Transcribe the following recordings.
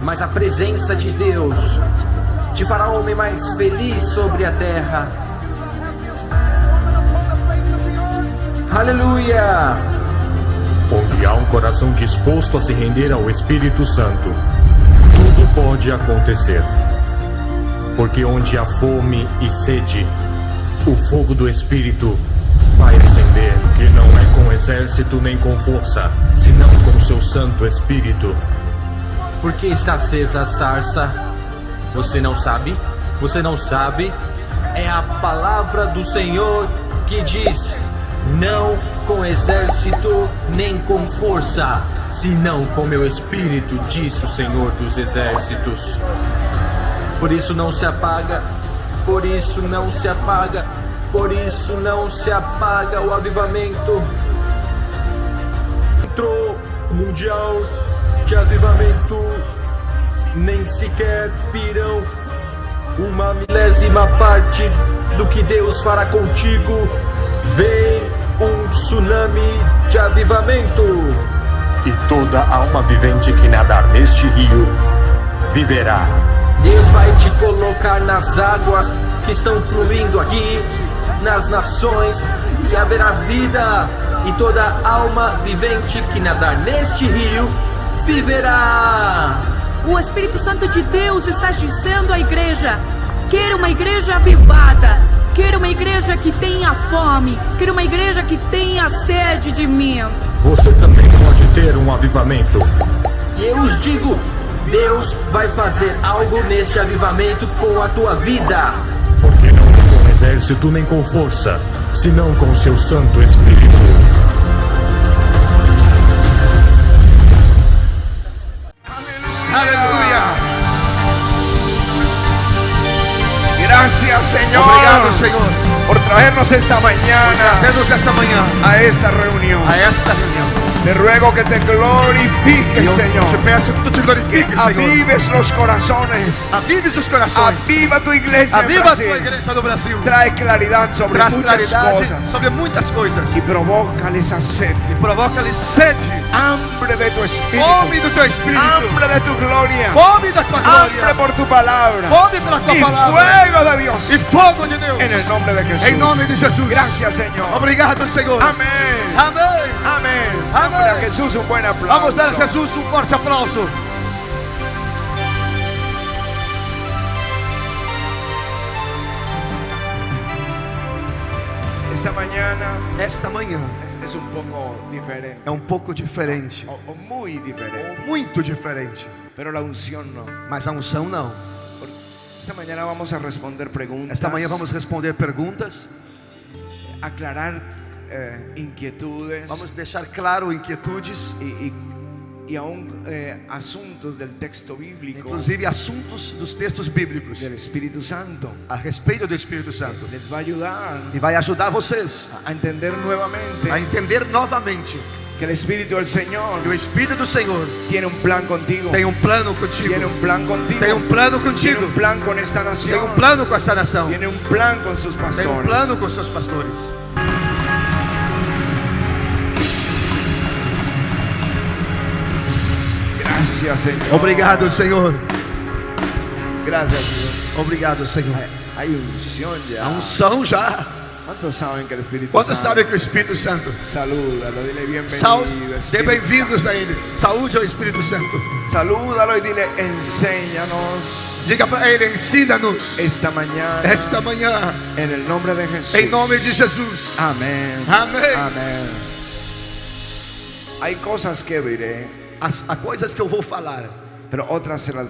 mas a presença de Deus te fará o homem mais feliz sobre a terra. Aleluia! Onde há um coração disposto a se render ao Espírito Santo, tudo pode acontecer. Porque onde há fome e sede, o fogo do Espírito vai acender. Que não é com exército nem com força, senão com seu Santo Espírito. Por que está acesa a sarça? Você não sabe? Você não sabe? É a palavra do Senhor que diz: não com exército nem com força, senão com meu Espírito, disse o Senhor dos Exércitos. Por isso não se apaga, por isso não se apaga, por isso não se apaga o avivamento. Entrou o mundial de avivamento, nem sequer viram uma milésima parte do que Deus fará contigo. Vem um tsunami de avivamento. E toda alma vivente que nadar neste rio viverá. Deus vai te colocar nas águas que estão fluindo aqui, nas nações, e haverá vida. E toda alma vivente que nadar neste rio viverá. O Espírito Santo de Deus está dizendo à igreja: quero uma igreja avivada, quero uma igreja que tenha fome, quero uma igreja que tenha sede de mim. Você também pode ter um avivamento. E eu os digo, Deus vai fazer algo neste avivamento com a tua vida. Porque não é com exército nem com força, senão com seu Santo Espírito. Aleluia! Gracias, Señor. Obrigado, Senhor, por traernos esta mañana trazendo-nos esta manhã a esta reunión. a esta reunião. Te ruego que te glorifiques, E eu Señor. te peço que tu te Que glorifiques, Senhor. avives los corazones. Avives os corações. Aviva tu iglesia en Aviva a tua Brasil. igreja no Brasil. Trae claridad sobre Traz muchas claridade cosas sobre muitas coisas. y provócales a sed, E provoca-lhes sede, hambre de tu espíritu, fome do teu Espírito, hambre de tu gloria, fome da tua hambre glória, por tu palabra fome pela tua y palavra fuego de Dios e fogo de Deus. en el nombre de Jesús. Em nome de Jesus. Gracias, Señor. Obrigado, Senhor. Amén. Amém. Amén. Amén. Dámosle a Jesús un buen aplauso. Vamos dar a Jesus um forte aplauso. Esta mañana Esta manhã es un poco diferente. é pouco diferente, O muy diferente. muito diferente, Pero la unción no. mas a unção não. Esta mañana vamos a responder preguntas. Esta manhã vamos responder perguntas, aclarar inquietudes vamos deixar claro inquietudes, y aún asuntos del texto bíblico, inclusive assuntos dos textos bíblicos del Espíritu Santo. a respeito do Espírito Santo, Les va a ayudar e vai ajudar vocês a entender nuevamente a entender novamente que el Espíritu del Señor que o Espírito do Senhor tiene un plan contigo. tem plano contigo, Tiene un plan contigo. tem plano Tiene contigo, un plan con esta tem nación. plano com esta nação, Tiene un plan con sus tem pastores. plano com seus pastores. Gracias, Señor. Obrigado, Senhor. Gracias, Señor. Obrigado, Senhor. Hay unción ya. A unção já. ¿Cuántos saben que el Espíritu Quantos Santo? sabem que o Espírito Santo? Salúdalo, dile bienvenido. Dê Espíritu bem-vindos a Ele. Saúde ao Espírito Santo. Santo. Salúdalo y dile, enséñanos Diga para Ele, ensina-nos esta mañana esta manhã, en el nombre de Jesús. em nome de Jesus. Amén. Amém. Amén. Hay cosas que diré, Há coisas que eu vou falar, pero otras se las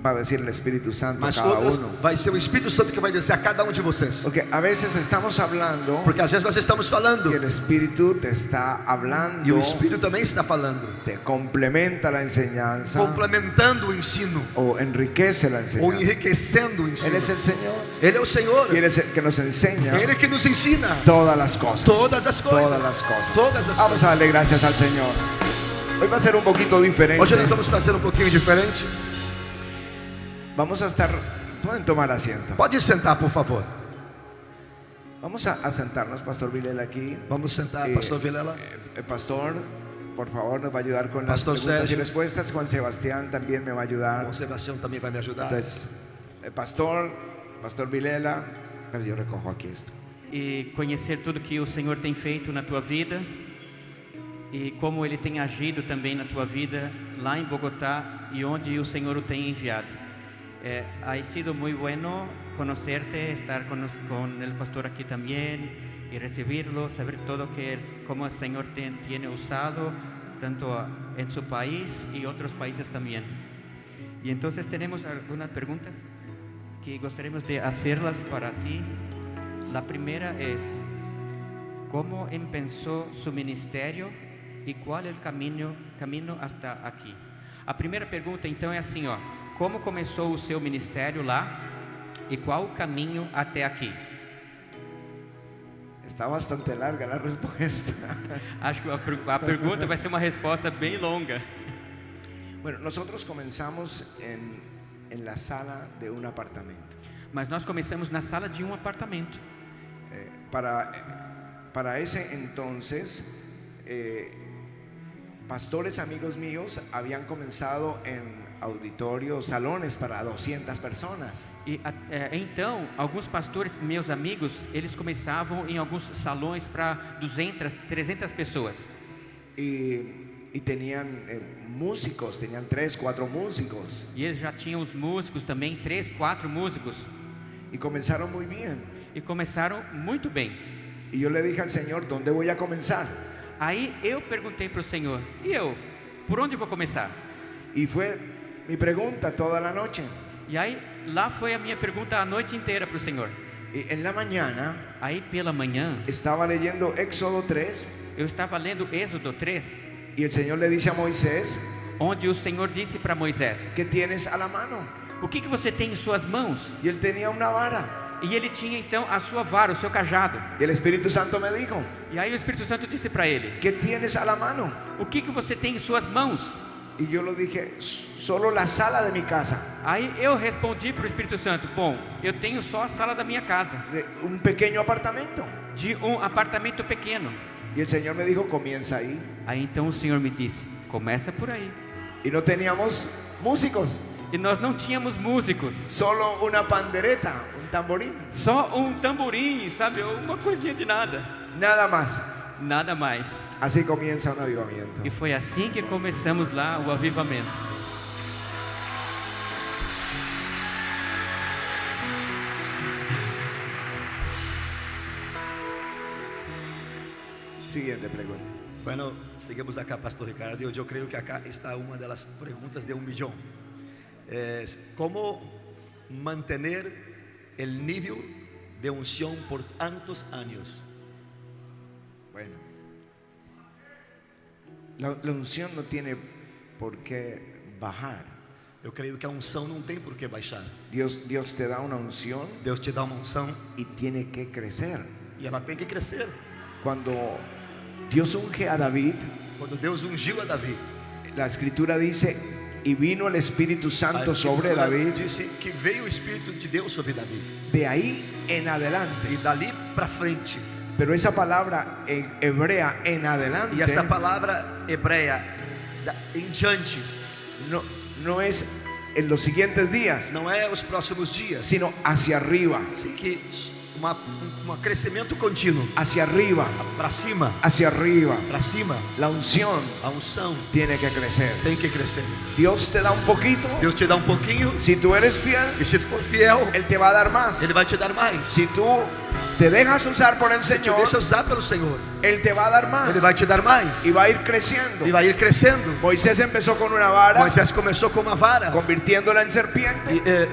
va a decir el Espíritu Santo a mas cada outras uno. vai ser o Espírito Santo que vai dizer a cada um de vocês. Porque a veces estamos hablando Porque às vezes nós estamos falando y el Espíritu te está hablando, e o Espírito também está falando, te complementa la enseñanza complementando o ensino o enriquece la ou enseñanza. enriquecendo o Él ensino. es el Señor Ele é o Senhor, y Él es el que nos enseña Ele que nos ensina todas las cosas. todas as coisas. Todas las cosas. Todas as Vamos coisas. a darle gracias al Señor. Hoy va a ser un poquito diferente. Hoje nós vamos fazer pouquinho diferente. Vamos a estar, pueden tomar asiento. Pode sentar, por favor. Vamos a sentarnos, Pastor Vilela aquí. Vamos sentar, Eh, Pastor Vilela. Pastor, por favor, nos va a ayudar con las Pastor preguntas y Sergio. respuestas. Juan Sebastián también me va a ayudar. O Sebastião também vai me ajudar. Entonces, Pastor Vilela, pero yo recojo aquí esto. E conhecer tudo que o Senhor tem feito na tua vida e como Ele tem agido também na tua vida lá em Bogotá e onde o Senhor o tem enviado. Ha sido muy bueno conocerte, estar con el pastor aquí también y recibirlo, saber todo cómo el Señor tiene usado tanto en su país y otros países también. Y entonces tenemos algunas preguntas que gostaríamos de hacerlas para ti. La primera es, ¿cómo empezó su ministerio y cuál es el camino hasta aquí? A primeira pergunta então é assim, ó: como começou o seu ministério lá e qual o caminho até aqui? Está bastante larga la respuesta. Acho que a pergunta vai ser uma resposta bem longa. Bueno, nosotros comenzamos en la sala de un apartamento. Mas nós começamos na sala de um apartamento. Para ese entonces, pastores amigos míos habían comenzado en auditorios, salones para 200 personas. E então, alguns pastores, meus amigos, eles começavam em alguns salões para 200, 300 pessoas. Y tenían músicos, tenían 3, 4 músicos. E eles já tinham os músicos também, 3, 4 músicos. Y comenzaron muy bien. E começaram muito bem. Y yo le dije al Señor, ¿dónde voy a comenzar? Aí eu perguntei para o Senhor, e eu? Por onde vou começar? Y fue mi pregunta toda la noche. E aí, lá foi a minha pergunta a noite inteira para o Senhor. Y en la mañana Aí pela manhã, estaba leyendo Éxodo 3 eu estava lendo Êxodo 3, y el Señor le dice a Moisés, onde o Senhor disse para Moisés: ¿qué tienes a la mano? o que você tem em suas mãos? Y él tenía una vara. E ele tinha então a sua vara, o seu cajado. Y el Espíritu Santo me dijo, E aí o Espírito Santo disse para ele: ¿qué tienes a la mano? o que você tem em suas mãos? Y yo lo dije, solo la sala de mi casa, Aí eu respondi para o Espírito Santo: bom, eu tenho só a sala da minha casa, de un pequeño apartamento. de um apartamento pequeno. Y el Señor me dijo, comienza ahí. Aí então o Senhor me disse: começa por aí. Y no teníamos músicos, E nós não tínhamos músicos, solo una pandereta, un tamborín, só um tamborim, sabe, uma coisinha de nada, nada más. nada mais. Así comienza un avivamiento. E foi assim que começamos lá o avivamento. Siguiente pregunta. Bueno, seguimos acá, Pastor Ricardo. Yo creo que acá está una de las preguntas de 1 millón. Es, ¿cómo mantener el nivel de unción por tantos años? Bueno, la unción no tiene por qué bajar. Eu creio que a unção não tem por que baixar. Dios te da una unción Deus te dá uma unção y tiene que crecer. e ela tem que crescer. Cuando Dios unge a David, Quando Deus ungiu a Davi, la escritura dice, y vino el Espíritu a Santo sobre Escritura David. disse que veio o Espírito de Deus sobre Davi. De ahí en adelante. E dali para frente. Pero esa palabra en hebrea en adelante E esta palavra hebreia em diante no es en los siguientes días, não é os próximos dias, sino hacia arriba, sim que um crescimento contínuo hacia arriba, para cima, hacia arriba. para cima. La unción A unção tiene que crecer. tem que crescer. Dios te da un poquito. Deus te dá um pouquinho Si tú eres fiel, e se tu for fiel, Él te va a dar más. Ele vai te dar mais. Si tú te dejas usar por el Se te Señor, deixa usar pelo Senhor, Él te va a dar más Ele vai te dar mais y va a ir creciendo. e vai ir crescendo. Moisés empezó con una vara, Moisés começou com uma vara convirtiéndola en serpiente. e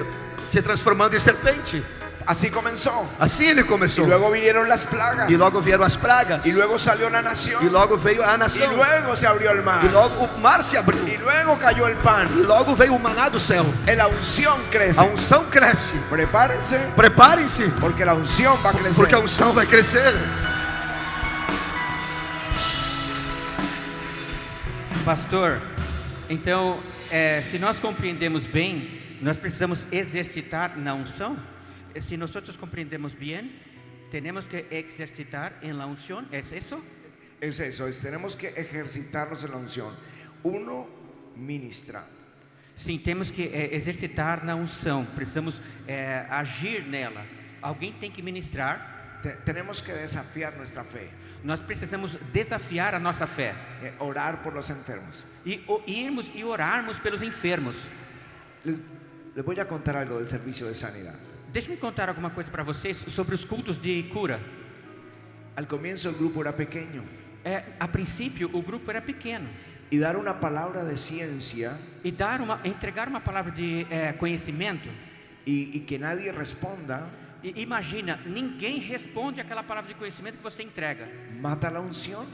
se transformando em serpente. Así comenzó. Assim ele Y começou. luego vinieron las plagas. E logo vieram as pragas. Y luego salió la E nación. logo veio a Y nação. luego se abrió el mar. E logo o mar se abriu. Y luego cayó el pan. E logo veio o maná do céu. La unción crece. A unção cresce. Prepárense, Preparem-se, porque la unción va a crecer. porque a unção vai crescer. Pastor, então, se nós compreendemos bem, nós precisamos exercitar na unção. Se nós compreendemos bem, temos que exercitar em la unção. ¿Es isso? es eso, tenemos que ejercitarnos en la unción. Uno, ministrando. Sim, temos que exercitar na unção, precisamos agir nela. Alguém tem que ministrar. Tenemos que desafiar nuestra fe. Nós precisamos desafiar a nossa fé. Orar por los enfermos. E irmos e orarmos pelos enfermos. Les voy a contar algo del servicio de sanidad. Deixa-me contar alguma coisa para vocês sobre os cultos de cura. Al comienzo el grupo era pequeño. A princípio, o grupo era pequeno. Y dar una palabra de ciencia E entregar uma palavra de conhecimento. y que nadie responda, E imagina, ninguém responde aquela palavra de conhecimento que você entrega. mata la unción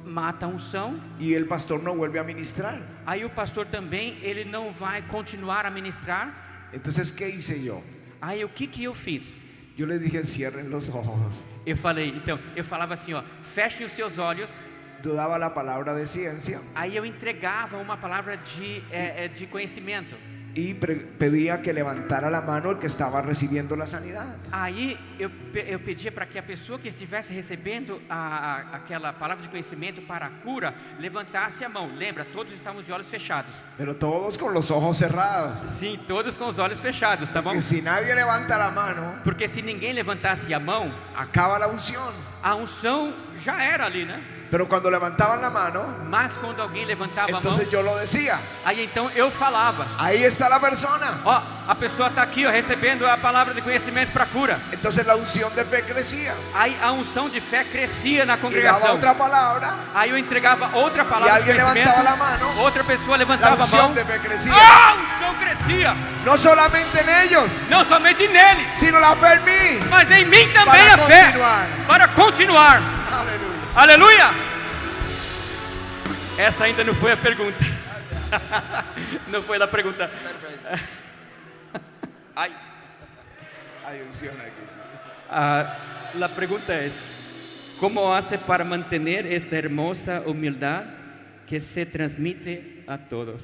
Mata a unção. y el pastor no vuelve a ministrar. Aí o pastor também, ele não vai continuar a ministrar. Entonces, ¿qué hice yo? Aí o que eu fiz? Yo les dije, cierren los ojos. Eu falava assim, ó, fechem os seus olhos. Yo daba la palabra de ciencia Aí eu entregava uma palavra de conhecimento. y pedía que levantara la mano el que estaba recibiendo la sanidad. Aí eu pedia para que a pessoa que estivesse recebendo aquela palavra de conhecimento para a cura levantasse a mão. Lembra, todos estávamos de olhos fechados. Pero todos con los ojos cerrados. Sim, todos com os olhos fechados, tá bom? Porque si nadie levanta la mano, Porque se ninguém levantasse a mão, acaba la unción. a unção já era ali, né? Pero cuando levantaban la mano, Mas quando alguém levantava a mão, entonces yo lo decía. aí então eu falava. Ahí está la persona. Ó, a pessoa está aqui, ó, recebendo a palavra de conhecimento para cura. Entonces la unción de fe crecía. Aí a unção de fé crescia na Y daba congregação. otra palabra. Aí eu entregava outra Y palavra de alguien conhecimento. levantaba la mano. Outra pessoa La levantava a mão. unción de fe crecía. A unção crescia. No solamente en ellos, Não somente neles, sino la fe en mí. mas em mim também Para a fé. continuar. Para continuar. Aleluya. Aleluia! Essa ainda não foi a pergunta. Não foi a pergunta. Ai. Hay unción aquí. La pregunta es, ¿cómo hace para mantener esta hermosa humildad que se transmite a todos?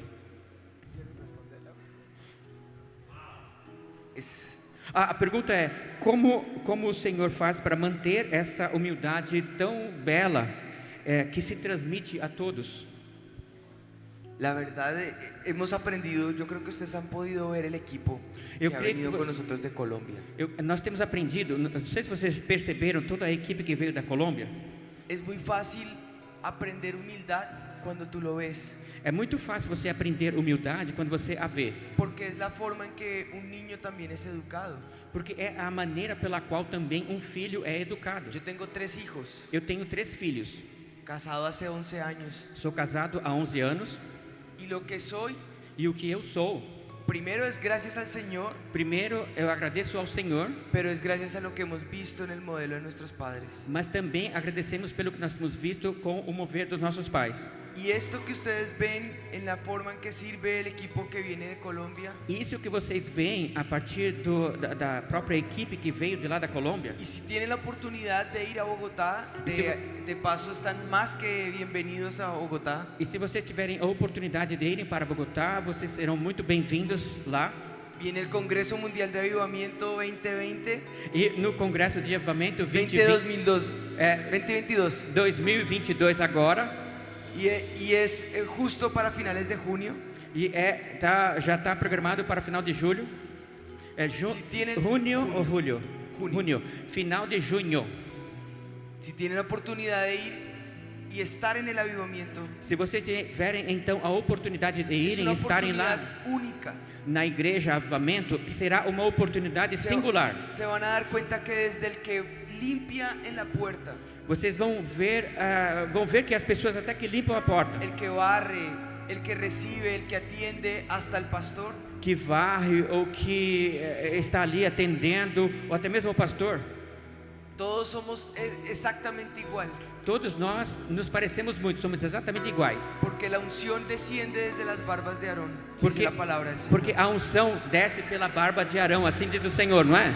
A pergunta é, como o Senhor faz para manter essa humildade tão bela que se transmite a todos? La verdad, hemos aprendido, yo creo que ustedes han podido ver el equipo que Eu ha creio venido que con você- nosotros de Colombia. Nós temos aprendido, não sei se vocês perceberam, toda a equipe que veio da Colômbia. Es muy fácil aprender humildad cuando tú lo ves, É muito fácil você aprender humildade quando você a vê, porque es la forma en que un niño también es educado. porque é a maneira pela qual também um filho é educado. Yo tengo 3 hijos, Eu tenho 3 filhos, casado hace 11 años, sou casado há 11 anos y lo que soy, e o que eu sou, primero es gracias al Señor, primeiro eu agradeço ao Senhor, pero es gracias a lo que hemos visto en el modelo de nuestros padres. mas também agradecemos pelo que nós temos visto com o mover dos nossos pais. Y esto que ustedes ven en la forma en que sirve el equipo que viene de Colombia, Isso que vocês veem a partir da própria equipe que veio de lá da Colômbia. y si tienen la oportunidad de ir a Bogotá, Y si- de paso están más que bienvenidos a Bogotá. E se vocês tiverem a oportunidade de irem para Bogotá, vocês serão muito bem-vindos lá. Viene el Congreso Mundial de Avivamiento 2020, E no Congresso de Avivamento 2022, 2022 2022, agora. y es justo para finales de junio. E já está programado para final de julho. Se tienen- Junho ou julho? Junho. Junho. Final de junho. Si tienen la oportunidad de ir y estar en el avivamiento, Se vocês tiverem então a oportunidade de es irem una e estarem lá oportunidad única. na igreja Avivamento, será uma oportunidade singular. Se van a dar cuenta que desde el que limpia en la puerta, Vocês vão ver que as pessoas até que limpam a porta, el que barre, el que recibe, el que atiende, hasta el pastor, que varre ou que está ali atendendo, ou até mesmo o pastor. todos somos exactamente igual, Todos nós nos parecemos muito, somos exatamente iguais. porque la unción desciende desde las barbas de Aarón, Porque, dice la palabra del Señor. porque a unção desce pela barba de Arão, assim diz o Senhor, não é?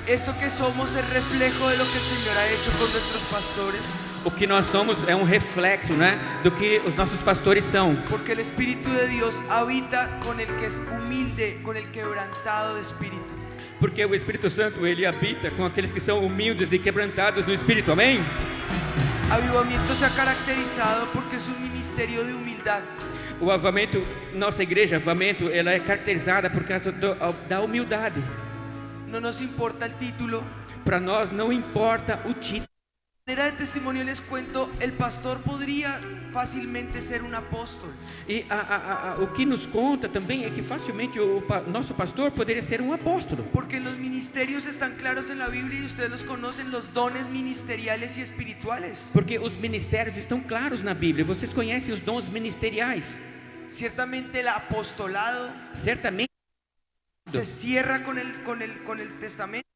Esto que somos es reflejo de lo que el Señor ha hecho con nuestros pastores, O que nós somos é um reflexo, né, do que os nossos pastores são. porque el Espíritu de Dios habita con el que es humilde, con el quebrantado de espíritu. Porque o Espírito Santo, ele habita com aqueles que são humildes e quebrantados no espírito. Amém? Avivamiento se ha caracterizado porque es un ministerio de humildad. O avivamento, nossa igreja, avivamento, ela é caracterizada por causa da humildade. No nos importa el título. Para nós não importa o título. De manera de testimonio les cuento, el pastor podría fácilmente ser un apóstol. E o que nos conta também é que facilmente nosso pastor poderia ser um apóstolo. Porque los ministerios están claros en la Biblia y ustedes los conocen, los dones ministeriales y espirituales. Porque os ministérios estão claros na Bíblia. Vocês conhecem os dons ministeriais. Ciertamente el apostolado Certamente se cierra con el testamento.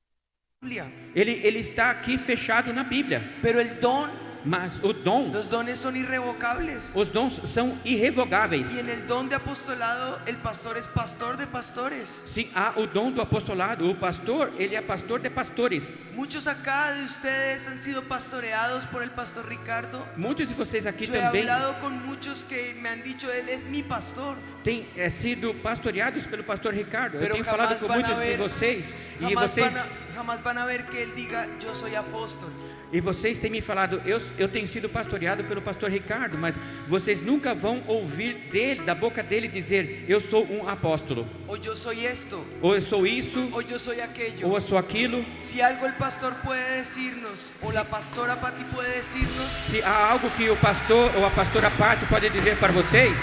ele está aqui fechado na Bíblia. Pero el don, Mas o dom, los dones son irrevocables. os dons são irrevogáveis. Y en el don de apostolado, el pastor es pastor de pastores. Sim, há o dom do apostolado. O pastor, ele é pastor de pastores. Muchos acá de ustedes han sido pastoreados por el pastor Ricardo. Muitos de vocês aqui Yo he também hablado con muchos que me han dicho, él es mi pastor. têm sido pastoreados pelo pastor Ricardo. Eu Pero tenho falado jamás com van a muitos de ver- vocês e Jamás van a ver que él diga, yo soy apóstol. vocês têm me falado, eu tenho sido pastoreado pelo pastor Ricardo, mas vocês nunca vão ouvir dele, da boca dele dizer, eu sou um apóstolo, O yo soy esto, ou eu sou isso, o yo soy aquello. ou eu sou aquilo. Si algo el pastor puede decirnos, o la pastora Patti puede decirnos, Se há algo que o pastor ou a pastora Patti pode dizer para vocês,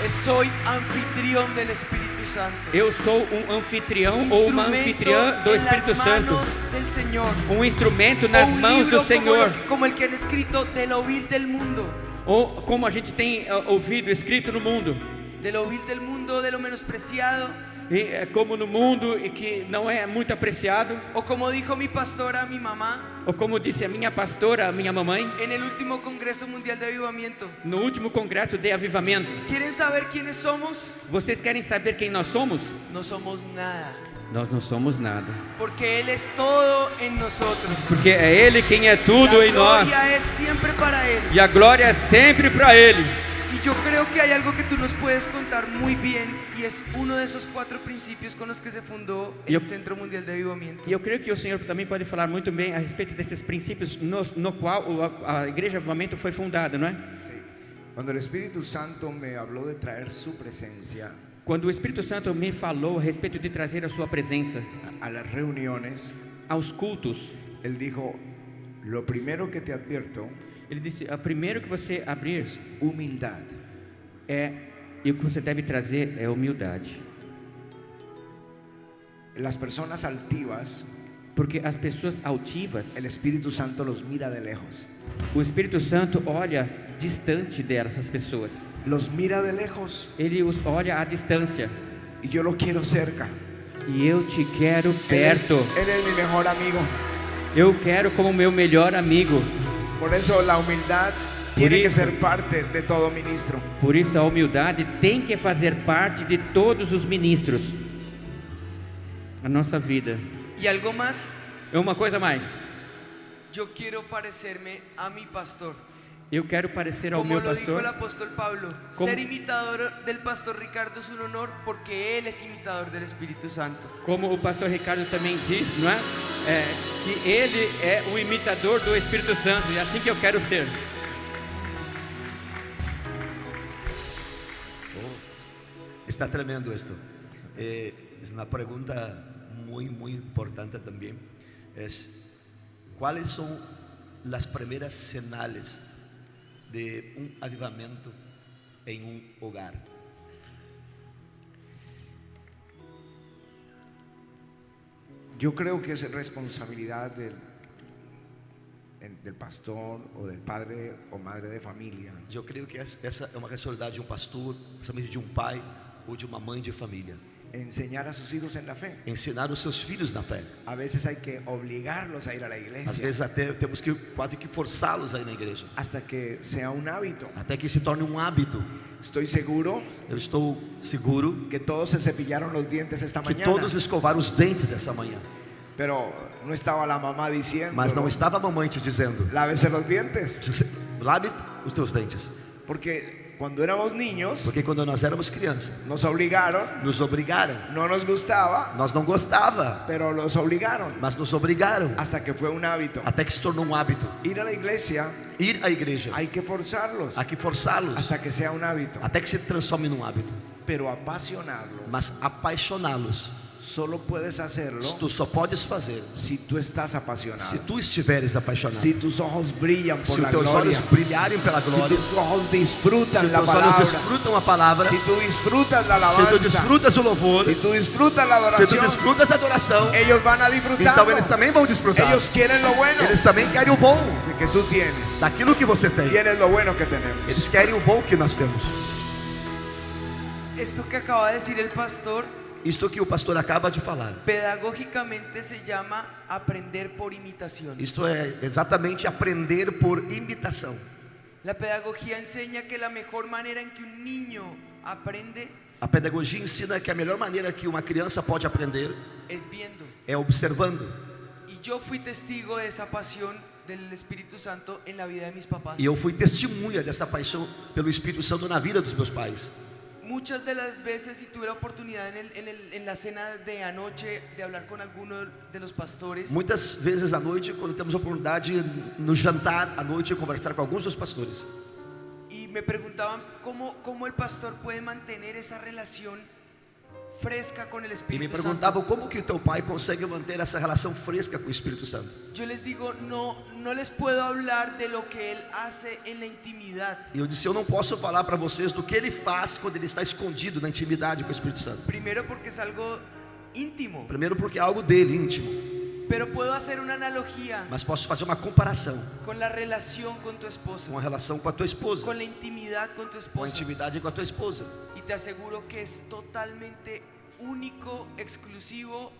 es soy anfitrión del Espíritu Santo. eu sou um anfitrião ou uma anfitriã do en las Espírito Santo, manos del Señor. um instrumento nas O un mãos libro do Senhor, como el que han escrito de lo vil del mundo. ou como a gente tem ouvido escrito no mundo, De lo vil del mundo, de lo menospreciado. e como no mundo e que não é muito apreciado, O como dijo mi pastora, mi mamá, ou como disse a minha pastora, a minha mamãe, en el último Congreso Mundial de Avivamiento. no último congresso de avivamento. ¿Quieren saber quiénes somos? Vocês querem saber quem nós somos? No somos nada. Nós não somos nada, Porque Él es todo en nosotros. porque é Ele quem é tudo La em nós, gloria es siempre para Él. e a glória é sempre para Ele. Y yo creo que hay algo que tú nos puedes contar muy bien, y es uno de esos 4 principios con los que se fundó el Yo- Centro Mundial de Avivamiento. E eu creio que o Senhor também pode falar muito bem a respeito desses princípios no qual a Igreja Avivamento foi fundada, não é? Sí. Cuando el Espíritu Santo me habló de traer su presencia Quando o Espírito Santo me falou a respeito de trazer a sua presença a las reuniones, aos cultos, Él dijo, lo primero que te advierto Ele disse, o primeiro que você abrir es humildad. e o que você deve trazer é humildade. Las personas altivas, Porque as pessoas altivas, el Espíritu Santo los mira de lejos. o Espírito Santo olha distante delas, essas pessoas. Los mira de lejos Ele os olha à distância. y yo lo quiero cerca. E eu te quero perto. Él es mi mejor amigo. Eu quero como meu melhor amigo. Por eso la humildad tiene que eso. ser parte de todo ministro. Por isso a humildade tem que fazer parte de todos os ministros. A nossa vida. Y algo más, É uma coisa a mais. yo quiero parecerme a mi pastor. Eu quero parecer ao Como meu lo dijo pastor. el apóstol Pablo, ¿Cómo? ser imitador del pastor Ricardo es un honor porque él es imitador del Espíritu Santo. Como o pastor Ricardo também diz, não é? Que ele é o imitador do Espírito Santo. E é assim que eu quero ser. Está tremendo esto. Es una pregunta muy importante también. Es, ¿cuáles son las primeras señales de un avivamiento en un hogar? Yo creo que es responsabilidad del pastor o del padre o madre de familia Eu creio que essa é uma responsabilidade de um pastor, principalmente de um pai ou de uma mãe de família. enseñar a sus hijos en la fe. Ensinar os seus filhos na fé. A veces hay que obligarlos a ir a la Às iglesia vezes até temos que quase que forçá-los a ir na igreja, hasta que sea un hábito. até que se torne um hábito. Estoy seguro Eu estou seguro que todos se cepillaron los dientes esta que mañana, todos escovaram os dentes essa manhã, pero no estaba la mamá diciendo, mas não estava a mamãe te dizendo: lávese los dientes, lave os teus dentes. porque cuando éramos niños Porque quando nós éramos crianças, nos obligaron, nos obrigaram. no nos gustaba, Nós não gostava, pero los obligaron mas nos obrigaram. hasta que fue un hábito. Até que se tornou um hábito. Ir a la iglesia Ir à igreja, hay que forzarlos há que forçá-los, hasta que sea un hábito, até que se transforme num hábito. pero apasionarlos Mas apaixoná-los, solo puedes hacerlo tu só podes fazer si tú estás apasionado, se tu estiveres apaixonado. si tus ojos brillan por Se la os teus gloria, olhos brilharem pela si glória, tus ojos se disfrutan os la teus olhos palabra, desfrutam a palavra, si tú disfrutas la se tu alabanza, desfrutas o louvor, si tú disfrutas la se tu adoración, desfrutas a adoração, ellos van a disfrutar. então eles também vão desfrutar. Ellos quieren lo bueno Eles também querem o bom que tú tienes, daquilo que você tem. tienes lo bueno que tenemos. Eles querem o bom que nós temos. Esto que acaba de decir el pastor, Isto que o pastor acaba de falar, pedagógicamente se llama aprender por imitación. isto é exatamente aprender por imitação. La pedagogía enseña que la mejor manera en que un niño aprende A pedagogia ensina que a melhor maneira que uma criança pode aprender es viendo. é observando. Y yo fui testigo de esa pasión del Espíritu Santo en la vida de mis papás. E eu fui testemunha dessa paixão pelo Espírito Santo na vida dos meus pais. Muchas de las veces, y tuve la oportunidad en la cena de anoche de hablar con algunos de los pastores, Muitas vezes à noite, quando temos a oportunidade no jantar à noite, conversar com alguns dos pastores. y me preguntaban cómo el pastor puede mantener esa relación fresca con el E me Espíritu perguntavam Santo. como que o teu pai consegue manter essa relação fresca com o Espírito Santo. Yo les digo, no les puedo hablar de lo que él hace en la intimidad. E eu disse, eu não posso falar para vocês do que ele faz quando ele está escondido na intimidade com o Espírito Santo. Primero porque es algo íntimo, Primeiro porque é algo dele, íntimo. pero puedo hacer una analogía Mas posso fazer uma comparação con la relación con tu esposa, com a relação com a tua esposa, con la intimidad con tu com a esposa. intimidade com a tua esposa. Y te aseguro que es totalmente único, exclusivo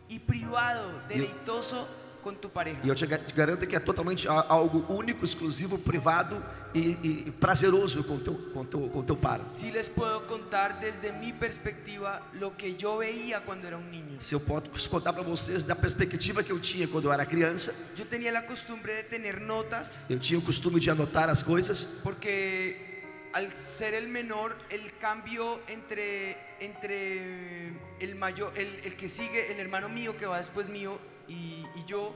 y privado, deleitoso con tu pareja. E eu te garanto que é totalmente algo único, exclusivo, privado e prazeroso com o teu par. Sí les puedo contar desde mi perspectiva lo que yo veía cuando era un niño. Se eu posso contar para vocês da perspectiva que eu tinha quando eu era criança, Yo tenía la costumbre de tener notas eu tinha o costume de anotar as coisas, porque al ser el menor, el cambio entre el mayor, el que sigue, el hermano mío que va después mío y yo,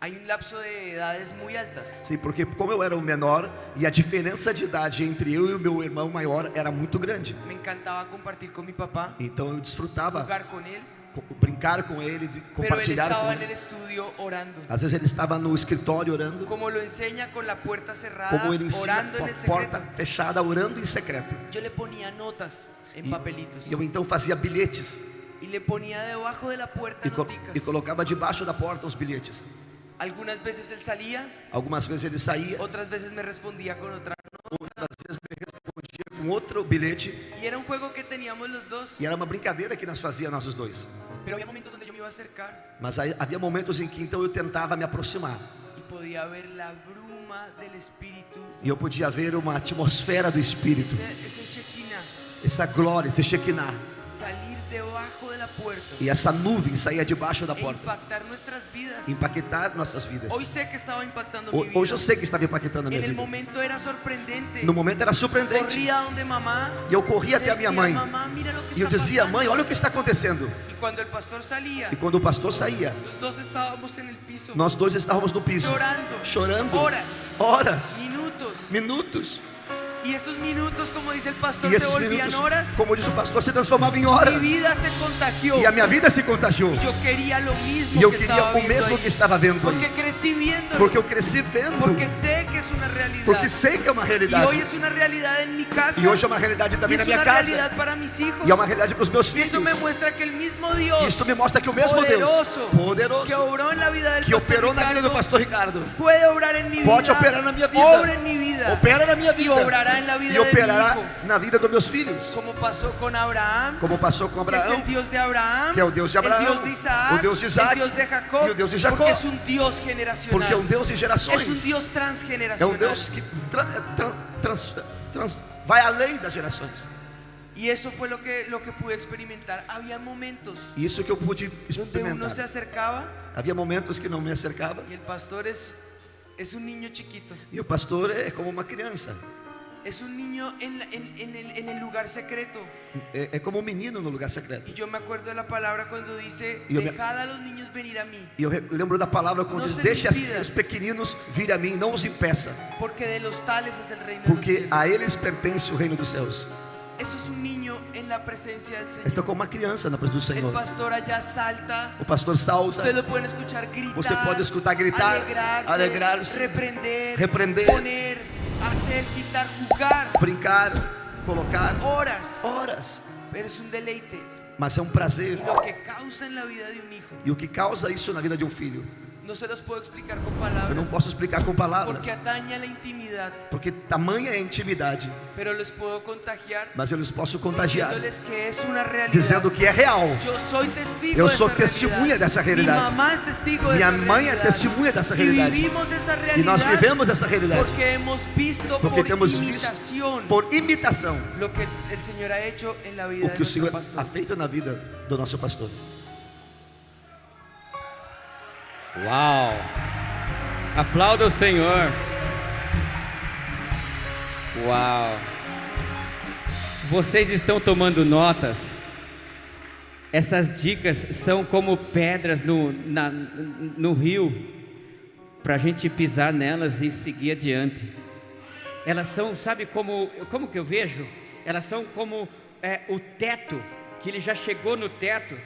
hay un lapso de edades muy altas. sim, porque como eu era o menor e a diferença de idade entre eu e o meu irmão maior era muito grande, Me encantaba compartir con mi papá, então eu desfrutava jugar con él, brincar com ele, pero él compartilhar com estaba en el ele. estudio orando. Às vezes ele estava no escritório orando, Como lo enseña con la puerta cerrada, como ele ensina orando com en a el porta secreto. fechada, orando em secreto. Yo le ponía notas en papelitos E eu então fazia bilhetes y le ponía debajo de la puerta noticas. e colocava debaixo da porta os bilhetes. Algunas veces él salía, Algumas vezes ele saía, otras veces me respondía con otra. outras vezes me respondia com outro bilhete. Y era un juego que teníamos los dos. E era uma brincadeira que nós fazíamos nós os dois. Pero había momentos donde yo me iba a acercar Mas aí, havia momentos em que então eu tentava me aproximar. y podía ver la bruma del Espíritu, E eu podia ver uma atmosfera do Espírito, ese Shekinah, essa glória, esse Shekinah. salir debajo de la puerta E essa nuvem saía debaixo da e porta, impactar nuestras vidas. impactar nossas vidas. Hoy sé que estaba impactando mi vida. Hoje eu sei que estava impactando a minha En el vida. momento era sorprendente. No momento era surpreendente. Corría donde mamá. E eu corria até a minha decía, mãe. Mamá, mira lo que E eu está dizia, pasando". mãe, olha o que está acontecendo. Y cuando el pastor salía, E quando o pastor saía, los dos estábamos en el piso, nós dois estávamos no piso, llorando, chorando, horas, horas, minutos. Y esos minutos, como dice el pastor, e se esses volvían minutos, horas. como diz o pastor, se transformavam em Mi horas. vida se contagió. E a minha vida se contagiou. Yo quería lo mismo E eu que queria estaba o viendo mesmo ahí. que estava vendo Porque aí. crecí viendo. Porque eu cresci vendo. Porque sé que es una realidad. Porque sei que é uma Y realidade. hoy es una realidad en mi casa. E hoje é uma realidade Y também na es minha una casa. realidad para mis hijos. E é uma realidade para os meus Y filhos. eso me muestra que el mismo Dios Isto me mostra que o mesmo poderoso, Deus, poderoso, que obró en la vida del que pastor operou na vida do Ricardo, pastor Ricardo, puede obrar en mi vida. pode operar na minha vida. Obra en mi vida. Opera na minha Y vida. obrará en la vida E de mi operará hijo. na vida dos meus filhos. Como pasó con Abraham, Como passou com que es Abraão, el Dios de Abraham, que é o Deus de Abraão, el Dios de Isaac, o Deus de Isaac, el Dios de Jacob, e o Deus de Jacó. porque es un Dios generacional. porque é um Deus de gerações. Es un Dios É um transgeneracional. Deus que vai além das gerações. Y eso fue lo que pude experimentar. Había momentos Isso que eu pude donde uno experimentar. se acercaba Havia momentos que não me acercava. y el pastor es un niño chiquito. E o pastor é como uma criança. Es un niño en el lugar secreto. É como um menino no lugar secreto. Y yo me acuerdo de la palabra cuando dice, Y yo me- dejad a los niños venir a mí, E eu lembro da palavra quando Não diz: se deixe impida. os pequeninos vir a mim, não os impeça, porque de los tales es el reino de porque los cielos. a eles pertence o reino dos céus. Eso es un niño en la presencia del Señor. Estou como uma criança na presença do El Senhor. pastor allá salta. O pastor salta, Ustedes lo pueden escuchar gritar. você pode escutar gritar, alegrarse, alegrar-se, reprender, poner, hacer, quitar, jugar. brincar, colocar Horas. horas. Pero es un deleite. Mas é um prazer. Lo que causa en la vida de un hijo. E o que causa isso na vida de um filho, No se los puedo explicar con eu palabras. não posso explicar com palavras, Porque atañe a la intimidad. porque tamanha é a intimidade. Pero les puedo contagiar. Mas eu lhes posso contagiar, Diciéndoles que es una realidad. dizendo que é real. Yo soy testigo Eu de sou esa testemunha realidad. dessa realidade. Mi mamá es testigo de Minha esa mãe é realidad. testemunha dessa realidade. Y vivimos esa realidad. E nós vivemos essa realidade, Porque hemos visto porque por temos imitación visto por imitação lo que el Señor ha hecho en la vida o de que o nuestro Senhor pastor. ha feito na vida do nosso pastor. Uau! Aplauda o Senhor. Uau! Vocês estão tomando notas? Essas dicas são como pedras no rio, para a gente pisar nelas e seguir adiante. Elas são, sabe como que eu vejo? Elas são como o teto, que ele já chegou no teto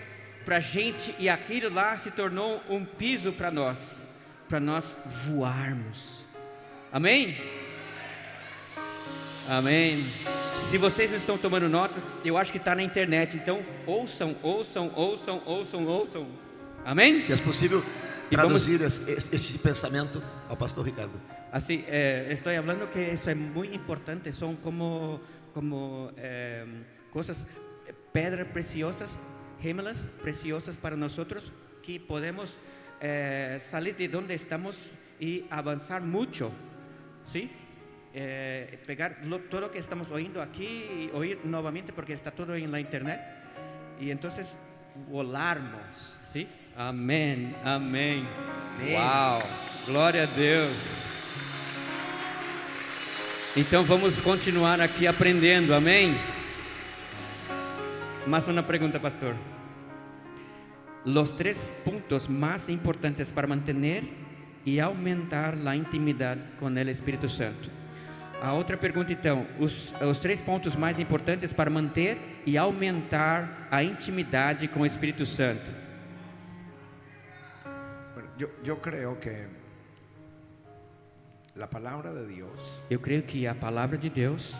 para a gente, e aquilo lá se tornou um piso para nós voarmos. Amém? Amém. Se vocês não estão tomando notas, eu acho que está na internet, então ouçam. Amém? Se é possível E vamos- traduzir esse pensamento ao pastor Ricardo. Así, estoy hablando que eso es muy importante, son como cosas, pedras preciosas, gemelas preciosas para nosotros, que podemos salir de donde estamos y avanzar mucho, ¿sí? Pegar todo lo que estamos oyendo aquí y oír nuevamente, porque está todo en la internet, y entonces volarmos, ¿sí? Amén, amén. Wow, glória a Deus. Então vamos continuar aqui aprendendo, amém? Mais uma pergunta, pastor. Os 3 pontos mais importantes para manter e aumentar a intimidade com o Espírito Santo. A outra pergunta, então, os 3 pontos mais importantes para manter e aumentar a intimidade com o Espírito Santo. Bueno, yo creo que la palabra de Dios Eu creio que a palavra de Deus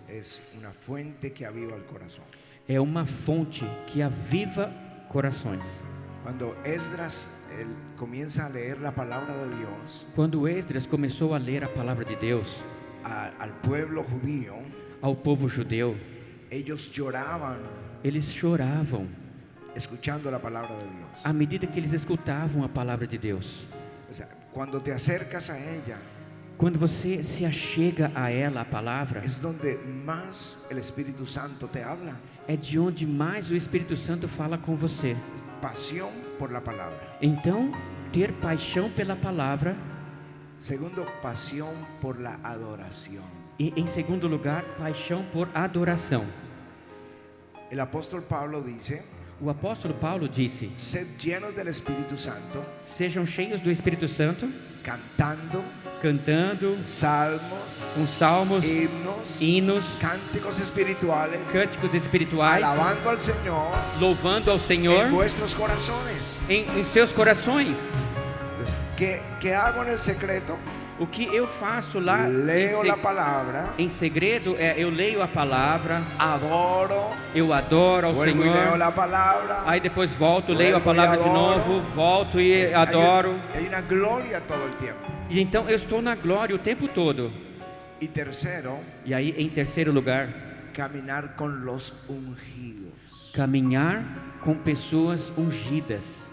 es una fuente que aviva el corazón. é uma fonte que aviva corações. Cuando Esdras él comienza a leer la palabra de Dios Quando Esdras começou a ler a palavra de Deus al pueblo judío, ao povo judeu, ellos lloraban eles choravam escuchando la palabra de Dios. à medida que eles escutavam a palavra de Deus. O sea, cuando te acercas a ella, Quando você se achega a ela, a palavra, es donde más el Espíritu Santo te habla. é de onde mais o Espírito Santo fala com você. Pasión por la palabra. Então, ter paixão pela palavra Segundo, pasión por la adoración. e, em segundo lugar, paixão por adoração. El apóstol Pablo dice: O apóstolo Paulo disse: sed llenos del Espíritu Santo, sejam cheios do Espírito Santo, cantando cantando salmos, com salmos, himnos, hinos, cánticos espirituales, cânticos espirituais, alabando al Señor louvando ao Senhor en vuestros corazones. em seus corações. Entonces, ¿qué hago en el secreto? O que eu faço lá Leo em, la palabra, em segredo eu leio a palavra, adoro, eu adoro ao vuelvo y leo Senhor, la palabra. aí depois volto, leio a Vuelvo e palavra de adoro. novo, volto e adoro. Hay una gloria todo el tiempo. E então eu estou na glória o tempo todo. Y tercero, E aí, em terceiro lugar, caminar con los ungidos. caminhar com pessoas ungidas.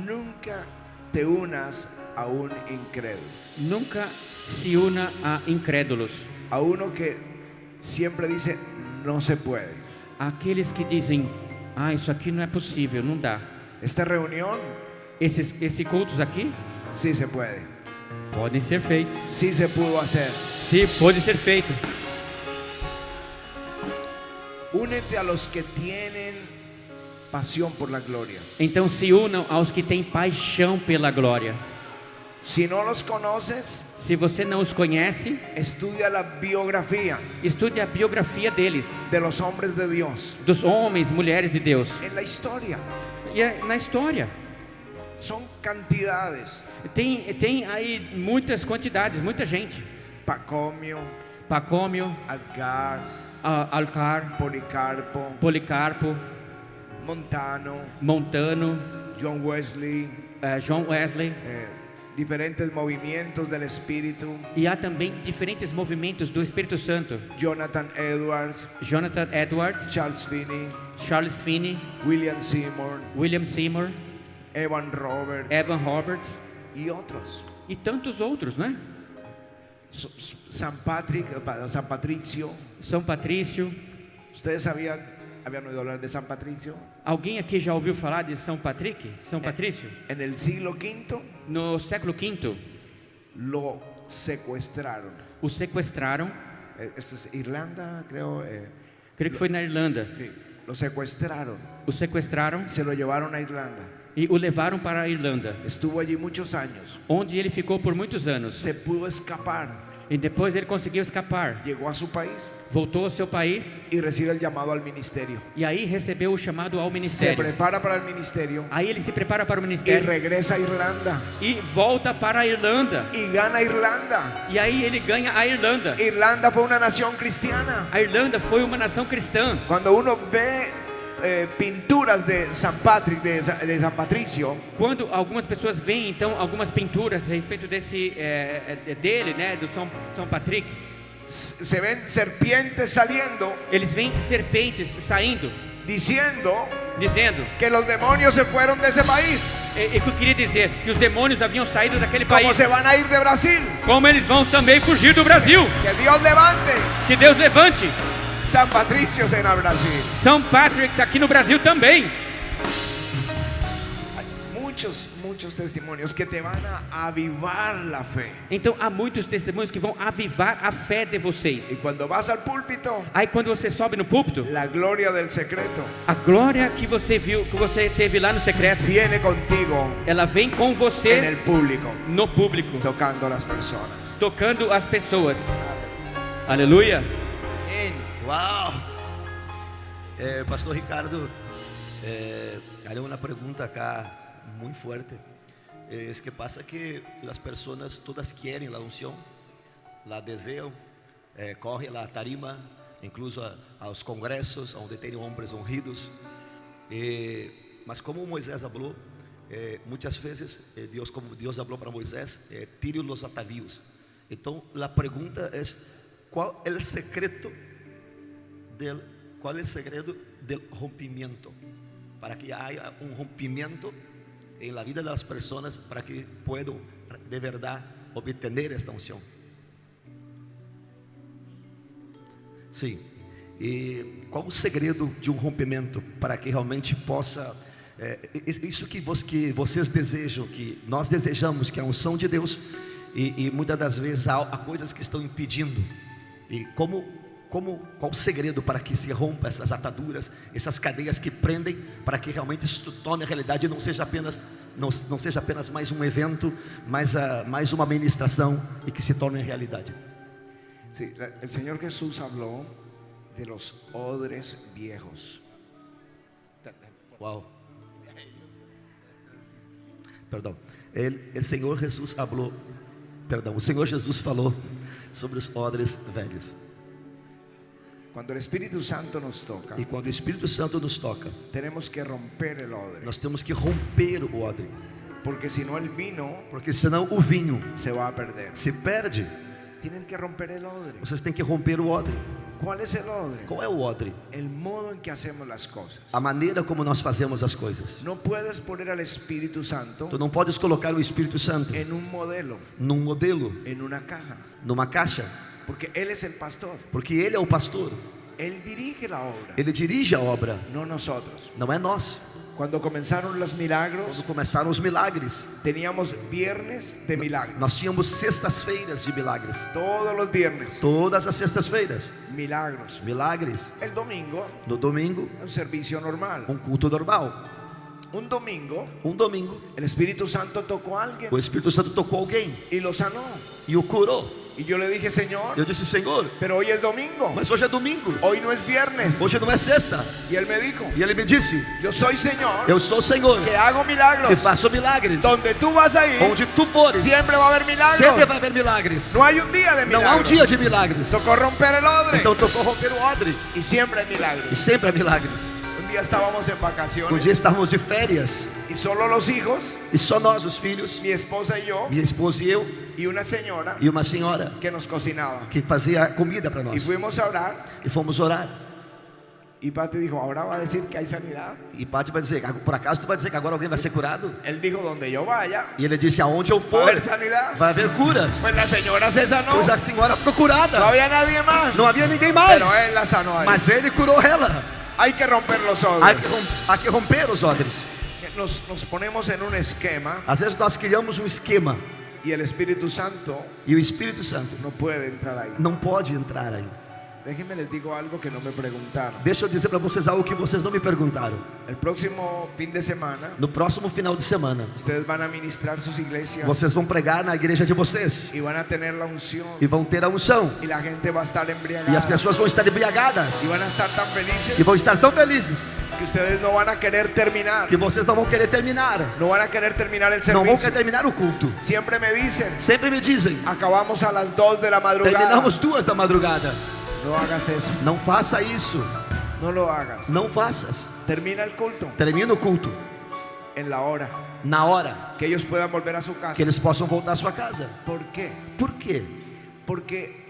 Nunca te unas a un incrédulo, Nunca se una a incrédulos, a uno que siempre dice no se puede. aqueles que dizem: ah, isso aqui não é possível, não dá. Esta reunión Esses cultos aqui sí se puede, podem ser feitos. sí se pudo hacer. Sim, pode ser feito. Únete a los que tienen pasión por la gloria. Então se unam aos que têm paixão pela glória. Si no los conoces, Se você não os conhece, estudia la biografía estude a biografia deles, de los hombres de Dios dos homens, mulheres de Deus. en la historia. E é na história. Son cantidades. Tem aí muitas quantidades, muita gente. Pacomio, Pacômio, Adgar, Alcar, Policarpo, Policarpo, Montano, Montano, John Wesley, John Wesley. diferentes movimientos del Espíritu, E há também diferentes movimentos do Espírito Santo. Jonathan Edwards, Jonathan Edwards, Charles Finney, Charles Finney, William Seymour, William Seymour, Evan Roberts Evan Roberts y otros. e tantos outros, né? San Patricio. São Patrício. ¿Ustedes habían oído hablar de San Patricio? Alguém aqui já ouviu falar de São Patrick? São Patrício? En el siglo V No século V, lo secuestraron. o sequestraram. Esto es Irlanda, creo. Creio que foi na Irlanda. Sí, lo secuestraron. O sequestraram Se lo llevaron a Irlanda. e o levaram para a Irlanda, Estuvo allí muchos años. onde ele ficou por muitos anos. Se pudo escapar. E depois ele conseguiu escapar. Llegó a su país Voltou ao seu país y recibe el llamado al ministerio. e aí recebeu o chamado ao Se ministério. prepara para el ministerio Aí ele se prepara para o y ministério regresa a Irlanda e volta para a Irlanda. y gana Irlanda. E aí ele ganha a Irlanda. Irlanda fue una nación cristiana. A Irlanda foi uma nação cristã. Cuando uno ve pinturas de San Patrick, de San Patricio, Quando algumas pessoas veem então algumas pinturas a respeito dele, né, do São Patrick, se ven serpientes saliendo, eles veem serpentes saindo, diciendo dizendo, que los demonios se fueron de ese país. e que eu queria dizer que os demônios haviam saído daquele Como país, se van a ir de Brasil. como eles vão também fugir do Brasil. Que Dios levante Que Deus levante San Patricios en el Brasil. São Patrick aqui no Brasil também. Muchos testimonios que te van a avivar la fe. Então há muitos testemunhos que vão avivar a fé de vocês. Y cuando vas al púlpito, Aí quando você sobe no púlpito, la gloria del secreto a glória que você viu, que você teve lá no secreto, viene contigo ela vem com en você el público, no público, tocando a las personas. tocando as pessoas. Aleluia. Uau! Pastor Ricardo, hay una pregunta acá muy fuerte. Es que pasa que las personas todas quieren la unción, la desean, corren a la tarima, incluso a los congresos donde tienen hombres ungidos. Mas como Moisés habló, muchas veces como Dios habló para Moisés, tire los atavíos. Entonces la pregunta es, ¿cuál es el secreto del rompimiento? Para que haya un rompimiento en la vida de las personas, para que puedan de verdad obtener esta unción. Sim. E qual o segredo de rompimento para que realmente possa isso que vocês desejam, que nós desejamos, que é a unção de Deus, e muitas das vezes há coisas que estão impedindo. E qual o segredo para que se rompa essas ataduras, essas cadeias que prendem, para que realmente isso torne realidade e não seja apenas mais um evento, mais uma ministração, e que se torne realidade? Sí, el Señor Jesús habló de los odres viejos. Uau. Perdão. O Senhor Jesus falou sobre os odres velhos. Cuando el Espíritu Santo nos toca, E quando o Espírito Santo nos toca, tenemos que romper el odre, nós temos que romper o odre, porque si no el vino porque senão o vinho se va a perder. se perde. Tienen que romper el odre. Vocês têm que romper o odre. ¿Cuál es el odre? Qual é o odre? El modo en que hacemos las cosas. A maneira como nós fazemos as coisas. No puedes poner al Espíritu Santo Tu não podes colocar o Espírito Santo en un modelo, num modelo, en una caja, numa caixa, porque Él es el pastor. porque Ele é o pastor. Él dirige la obra, Ele dirige a obra, no nosotros. não é nós. Cuando comenzaron los milagros, quando começaram os milagres, teníamos viernes de milagros. nós tínhamos sextas-feiras de milagres. Todos los viernes, Todas as sextas-feiras, milagros. milagres. El domingo, No domingo, un servicio normal. culto normal. Un domingo, Domingo, el Espíritu Santo tocó a alguien o Espírito Santo tocou alguém y lo sanó. e o curou. Y yo le dije, Señor, Eu disse: Senhor, pero hoy es domingo, mas hoje é domingo, hoy no es viernes. hoje não é sexta. Y él me dijo, E ele me disse: yo soy Señor, eu sou o Senhor que hago que milagros. faço milagres. Donde tú vas a ir, Onde tu fores, siempre va a haber sempre milagros. vai haver milagres. No hay un día de Não há um milagros. dia de milagres. Tocó romper el odre Então tocou romper o odre. y siempre hay E milagros. sempre há milagres. Un día estábamos en Um vacaciones dia estávamos de férias y solo los hijos, e só nós, os filhos, mi esposa y yo, minha esposa e eu, y una señora e uma senhora que nos cocinaba. que fazia comida para Y nós. fuimos a orar E fomos orar. y Pati dijo, ahora va a decir que hay sanidad. E Pati vai dizer: por acaso tu vai dizer que agora alguém vai ser curado? Él dijo, donde yo vaya, E ele disse: aonde eu va a for, haber sanidad. vai haver curas. Pues la señora se sanó. Pois a senhora ficou No curada. había nadie más. Não havia ninguém mais. Pero él la sanó a ella. Mas ele curou ela. Hay que romper los Há odres. que romper os odres. Nos ponemos en un esquema Às vezes nós criamos um esquema y el Espíritu Santo e o Espírito Santo no puede entrar ahí. não pode entrar aí. Déjenme les digo algo que no me preguntaron. Deixa eu dizer para vocês algo que vocês não me perguntaram. El próximo fin de semana, No próximo final de semana, ustedes van a ministrar sus iglesias vocês vão pregar na igreja de vocês y van a tener la unción e vão ter a unção. y la gente va a estar embriagada E as pessoas vão estar embriagadas y van a estar tan felices e vão estar tão felizes que ustedes no van a querer terminar. que vocês não vão querer terminar. No van a querer terminar el Não vão servicio. querer terminar o culto. Siempre me dicen, Sempre me dizem: acabamos a las 2 de la madrugada. terminamos 2 da madrugada. No hagas eso, Não faça isso. no lo hagas. Não faças. Termina el culto Termina o culto en la hora, na hora que ellos puedan volver a su casa. que eles possam voltar à sua casa. ¿Por qué? Por quê? Porque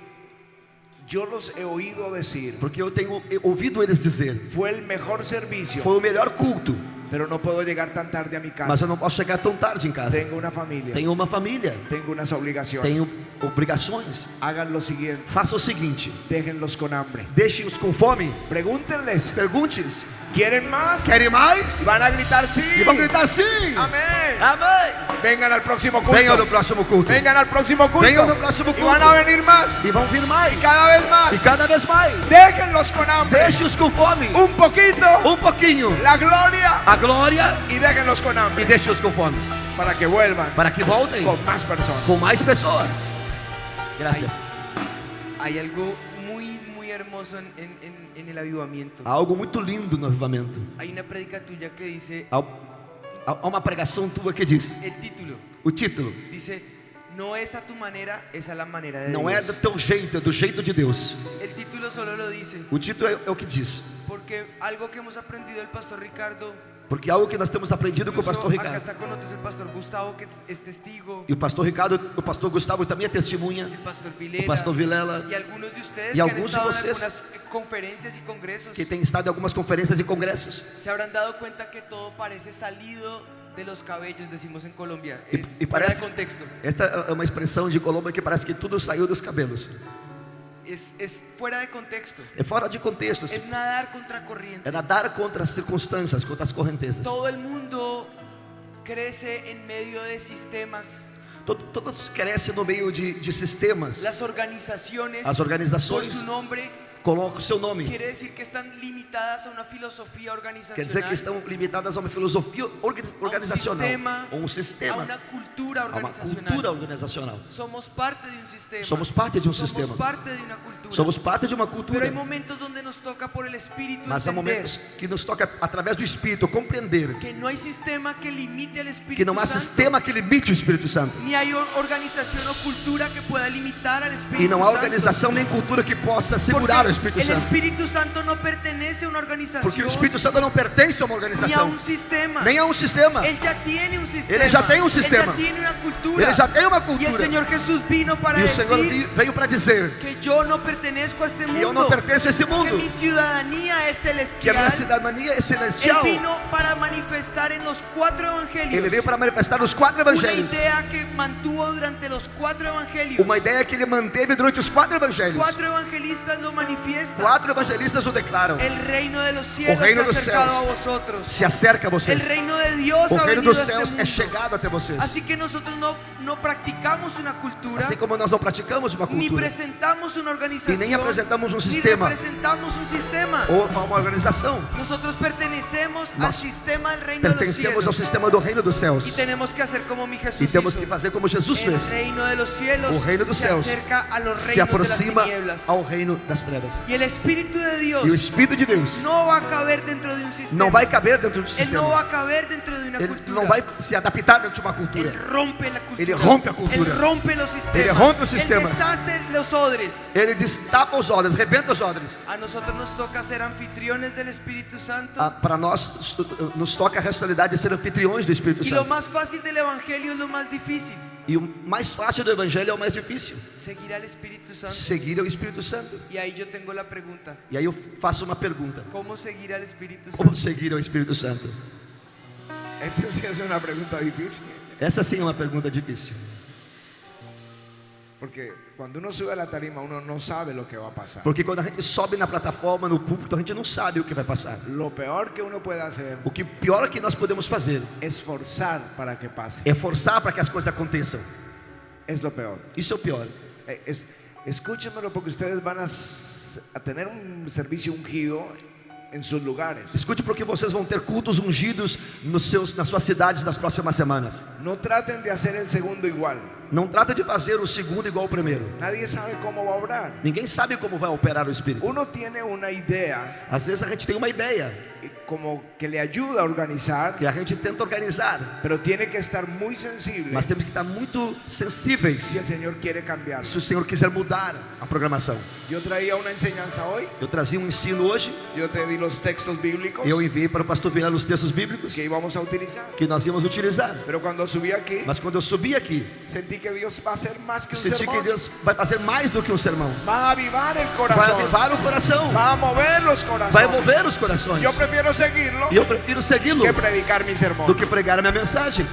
yo los he oído decir, Porque eu tenho ouvido eles dizer: fue el mejor servicio, foi o melhor culto, pero no puedo llegar tan tarde a mi casa. mas eu não posso chegar tão tarde em casa. Tengo una familia, Tenho uma família, tengo unas obligaciones. tenho obrigações. Hagan lo siguiente, Faça o seguinte: déjenlos con hambre. deixe-os com fome. Pregúntenles, Pergunte-lhes: ¿quieren más? querem mais? Y van a gritar sí. E vão gritar sim. Amén. Amém. Vengan al próximo culto. Venham no próximo culto. Vengan al próximo culto. Venham no próximo Y culto. van a venir más. E vão vir mais. Cada vez más. E cada vez mais. Déjenlos con hambre. Deixe-os com fome. Un poquito. Pouquinho. La gloria. A glória. Y déjenlos con E hambre. deixe-os com fome. Para que vuelvan Para que voltem con más personas. com mais pessoas. Graças. Hay algo muy hermoso en el avivamiento. Há algo muito lindo no avivamento. Hay una prédica tuya que dice, Há uma pregação tua que diz: el título, o título dice, no es a tu manera, es a la manera de não é do Dios. teu jeito, é do jeito de Deus. El título solo lo dice, O título é o que diz. porque algo que hemos aprendido del pastor Ricardo, Porque algo que nós temos aprendido com o incluso pastor acá Ricardo. está con nosotros el pastor Gustavo, que es testigo, E o pastor Ricardo, o pastor Gustavo também é testemunha. el pastor O Vilela, pastor Vilela, y algunos de ustedes Y que han algunos de estado en vocês algunas conferencias y congresos, que tem estado em algumas conferências e congressos. se habrán dado cuenta que todo parece salido de los cabellos, decimos en Colombia, E, es e fuera parece, de contexto, esta é uma expressão de Colômbia que parece que tudo saiu dos cabelos. es fuera de contexto, É fora de contexto. es nadar contra corriente. É nadar contra as circunstâncias, contra as correntezas. Todo el mundo crece en medio de sistemas. Todos crescem no meio de sistemas. Las organizaciones, As por organizações su nombre, colocam o seu nome. quiere decir que están limitadas a una filosofía Quer dizer que organizacional, estão limitadas a uma filosofia organizacional, sistema, ou um a sistema, una cultura a uma organizacional. cultura organizacional. Somos parte de un sistema. Somos parte de um Somos sistema. parte de una cultura. Somos parte de uma Pero cultura. hay momentos donde nos toca por el Espíritu Mas há entender momentos que nos toca, através do Espírito, compreender que no hay sistema que limite al Espíritu que não há Santo, sistema que limite o Espírito Santo. ni hay organización o cultura que pueda limitar al Espíritu E não há Santo. organização nem cultura que possa Porque segurar o Espírito el Santo. Espíritu Santo no pertenece a una organización Porque o Espírito Santo não pertence a uma ni a organização, un sistema. nem a um sistema. Él ya tiene un sistema. Ele já tem um sistema. Él ya tiene una cultura. Ele já tem uma Y el cultura. Señor Jesús vino para E o Senhor decir veio para dizer que yo no pertenezco a este que mundo. eu não pertenço a esse Que mundo, mi ciudadanía es que a celestial. minha cidadania é Él celestial. vino para manifestar en los 4 evangelios Ele veio para manifestar os 4 una evangelhos. idea que mantuvo durante los 4 evangelios. Uma ideia que ele manteve durante os 4 evangelhos. 4 evangelistas lo manifestaron manifiesta. 4 evangelistas o declaram. El reino de los cielos reino se ha dos acercado céus a vosotros. Se acerca a El vocês. reino de Dios O ha reino venido dos a este céus é mundo. chegado até vocês. Así que nosotros no practicamos una cultura, Assim como nós não praticamos uma ni cultura presentamos una organización, e nem apresentamos um ni sistema representamos un sistema. ou uma organização, Nosotros pertenecemos al Nós sistema del reino de los pertencemos ao cielos. sistema do reino dos Y céus. tenemos que hacer como mi Jesús E temos hizo. que fazer como Jesus El fez. reino de los cielos O reino dos se céus acerca a los Se reinos de las aproxima tinieblas. ao reino das trevas. Y el Espíritu de Dios E o Espírito de Deus no va a caber dentro de un sistema. não vai caber dentro do Él no va sistema. a caber dentro de una Ele cultura. não vai se adaptar dentro de uma cultura. Él rompe la cultura. Ele rompe a cultura. Él rompe los sistemas. Ele rompe os sistemas. Él deshace los odres. Ele destapa os odres, rebenta os odres. A nosotros nos toca ser anfitriones del Espíritu Santo. Para nós, nos toca a responsabilidade de ser anfitriões do Espírito Y lo Santo. más fácil del Evangelio es lo más difícil. E o mais fácil do Evangelho é o mais difícil. Seguir al Espíritu Santo. Seguir ao Espírito Santo. Y ahí yo tengo la pregunta. E aí eu faço uma pergunta: ¿Cómo seguir al Espíritu como Santo? seguir ao Espírito Santo? Esa sí es una pregunta difícil. Essa sim é uma pergunta difícil. Porque cuando uno sube a la tarima, uno no sabe lo que va a pasar. Porque quando a gente sobe na plataforma, no púlpito, a gente não sabe o que vai passar. Lo peor que uno puede hacer O que pior que nós podemos fazer es forzar para que pase. é forçar para que as coisas aconteçam. Es lo peor. Isso é o pior. Escúchenmelo porque ustedes van a tener un servicio ungido en sus lugares. Escute, porque vocês vão ter cultos ungidos nas suas cidades nas próximas semanas. No traten de hacer el segundo igual. Não trata de fazer o segundo igual ao primeiro. Nadie sabe cómo va a obrar. Ninguém sabe como vai operar o Espírito. Uno tiene una idea Às vezes a gente tem uma ideia como que le ayuda a organizar, que a gente tenta organizar, pero tiene que estar muy sensible mas temos que estar muito sensíveis si el Señor quiere cambiar. se o Senhor quiser mudar a programação. Yo traía una enseñanza hoy, Eu trazia um ensino hoje, yo te di los textos bíblicos eu enviei para o pastor Vilela os textos bíblicos que íbamos a utilizar, que nós íamos utilizar. pero cuando subí aquí Mas quando eu subi aqui, sentí que Dios va a hacer más que un senti que sermón. Deus vai fazer mais do que um sermão. Va a avivar el Vai corazón, avivar o coração, va a mover los vai corazones. envolver os corações. Yo prefiero seguirlo E eu prefiro segui-lo que predicar mi sermón. do que pregar a minha mensagem.